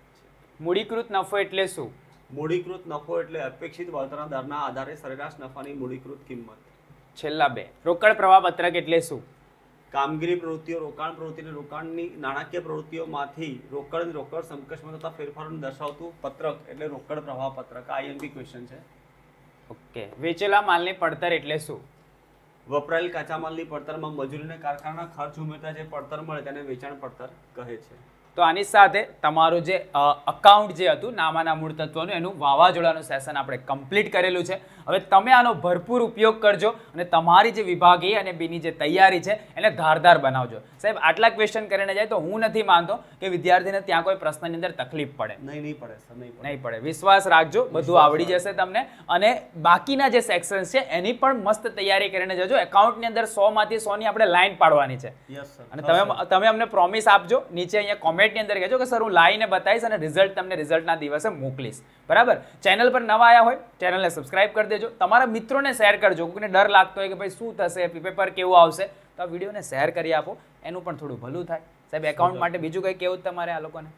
મૂડીકૃત નફો એટલે શું? મૂડીકૃત નફો એટલે અપેક્ષિત વળતરના દરના આધારે સરેરાશ નફાની મૂડીકૃત કિંમત. છેલ્લા બે. રોકડ પ્રવાહ પત્રક એટલે શું? કામગીરી પ્રવૃત્તિઓ, રોકાણ પ્રવૃત્તિ અને રોકાણની નાણાકીય પ્રવૃત્તિઓમાંથી રોકડ સમકક્ષમાં થતા ફેરફારોને દર્શાવતું પત્રક એટલે રોકડ પ્રવાહ પત્રક. આ IMP ક્વેશ્ચન છે. ઓકે. વેચેલા માલની પડતર એટલે શું? વપરાયેલ કાચા માલની પડતરમાં મજૂરીને કારખાના ખર્ચ ઉમેરતા જે પડતર મળે તેને વેચાણ પડતર કહે છે. તો આની સાથે તમારું જે અકાઉન્ટ જે હતું નામાના મૂળ તત્વોનું એનું વાવાઝોડાનું સેશન આપણે કમ્પ્લીટ કરેલું છે. હવે તમે આનો ભરપૂર ઉપયોગ કરજો અને તમારી જે વિભાગ A અને B ની જે તૈયારી છે એને ધારદાર બનાવજો. સાહેબ આટલા ક્વેશ્ચન કરીને જાય તો હું નથી માનતો કે વિદ્યાર્થીને ત્યાં કોઈ પ્રશ્નની અંદર તકલીફ પડે. નહીં પડે સર, નહીં પડે. વિશ્વાસ રાખજો, બધું આવડી જશે તમને. અને બાકીના જે સેક્શન્સ છે એની પણ મસ્ત તૈયારી કરીને જજો. એકાઉન્ટની અંદર 100 માંથી 100 ની આપણે લાઈન પાડવાની છે. અને તમે અમને પ્રોમિસ આપજો, નીચે અહીંયા કોમેન્ટની અંદર કહેજો કે સર હું લાઈને બતાવીશ અને તમને રિઝલ્ટના દિવસે મોકલીશ. બરાબર? ચેનલ પર નવા આવ્યા હોય ચેનલને સબસ્ક્રાઇબ કરી દેજો. તમારા મિત્રોને શેર કરજો. કોઈને ડર લાગતો હોય કે ભાઈ શું થશે, પેપર કેવું આવશે, તો આ વિડીયોને શેર કરી આપો. એનું પણ થોડું ભલું થાય. સાહેબ એકાઉન્ટ માટે બીજું કંઈ કેવું તમારે આ લોકોને?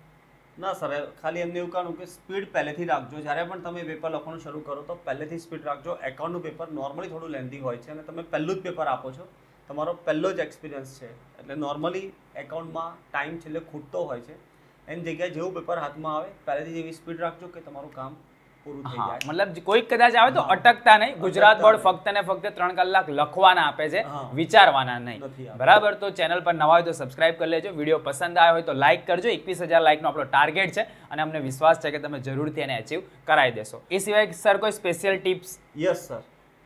ના સર, ખાલી એમને એવું કહું કે સ્પીડ પહેલેથી રાખજો. જ્યારે પણ તમે પેપર લખવાનું શરૂ કરો તો પહેલેથી સ્પીડ રાખજો. એકાઉન્ટનું પેપર નોર્મલી થોડું લેન્ધી હોય છે અને તમે પહેલું જ પેપર આપો છો, તમારો પહેલો જ એક્સપિરિયન્સ છે એટલે નોર્મલી એકાઉન્ટમાં ટાઈમ છેલ્લે ખૂટતો હોય છે. એની જગ્યાએ જેવું પેપર હાથમાં આવે પહેલેથી એવી સ્પીડ રાખજો કે તમારું કામ પૂરું થઈ જાય. મતલબ કોઈ કદાચ આવે તો અટકતા નહીં. ગુજરાત બોર્ડ ફક્ત ને ફક્ત 3 કલાક લખવાના આપે છે, વિચારવાના નહીં. બરાબર? તો ચેનલ પર નવા હોય તો સબસ્ક્રાઇબ કરી લેજો. વિડીયો પસંદ આવ્યો હોય તો લાઈક કરજો. 21,000 લાઈકનો આપણો ટાર્ગેટ છે અને અમને વિશ્વાસ છે કે તમે જરૂરથી એને અચીવ કરાવી દેશો. એ સિવાય સર કોઈ સ્પેશિયલ ટિપ્સ? યસ સર,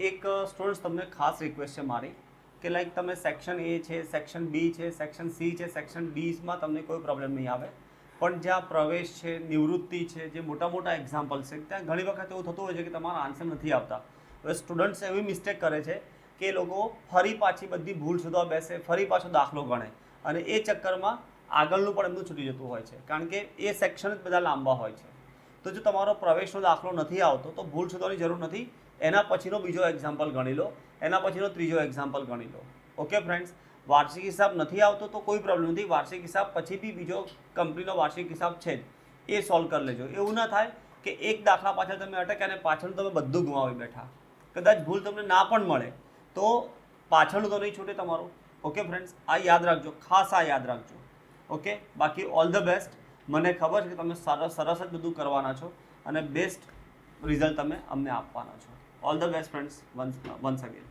એક સ્ટુડન્ટ્સ તમને ખાસ રિક્વેસ્ટ છે મારી કે લાઈક તમે સેક્શન A છે, સેક્શન B છે, સેક્શન C છે, સેક્શન D માં તમને કોઈ પ્રોબ્લેમ નહીં આવે, પણ જ્યાં પ્રવેશ છે, નિવૃત્તિ છે, જે મોટા એક્ઝામ્પલ છે, ત્યાં ઘણી વખત એવું થતું હોય છે કે તમારા આન્સર નથી આવતા. હવે સ્ટુડન્ટ્સ એવી મિસ્ટેક કરે છે કે એ લોકો ફરી પાછી બધી ભૂલ શોધવા બેસે, ફરી પાછો દાખલો ગણે અને એ ચક્કરમાં આગળનું પણ એમનું છૂટી જતું હોય છે, કારણ કે એ સેક્શન જ બધા લાંબા હોય છે. તો જો તમારો પ્રવેશનો દાખલો નથી આવતો તો ભૂલ શોધવાની જરૂર નથી. એના પછીનો બીજો એક્ઝામ્પલ ગણી લો, એના પછીનો ત્રીજો એક્ઝામ્પલ ગણી લો. Okay friends? વાર્ષિક હિસાબ નથી આવતો તો કોઈ પ્રોબ્લેમ નથી. વાર્ષિક હિસાબ પછી બી બીજો કંપનીનો વાર્ષિક હિસાબ છે જ, એ સોલ્વ કરી લેજો. એવું ના થાય કે એક દાખલા પાછળ તમે અટક્યા અને પાછળ તમે બધું ગુમાવી બેઠા. કદાચ ભૂલ તમને ના પણ મળે તો પાછળનું તો નહીં છૂટે તમારું. Okay friends? આ યાદ રાખજો, ખાસ આ યાદ રાખજો. ઓકે? બાકી ઓલ ધ બેસ્ટ. મને ખબર છે કે તમે સરસ જ બધું કરવાના છો અને બેસ્ટ રિઝલ્ટ તમે અમને આપવાના છો. All the best friends, once again.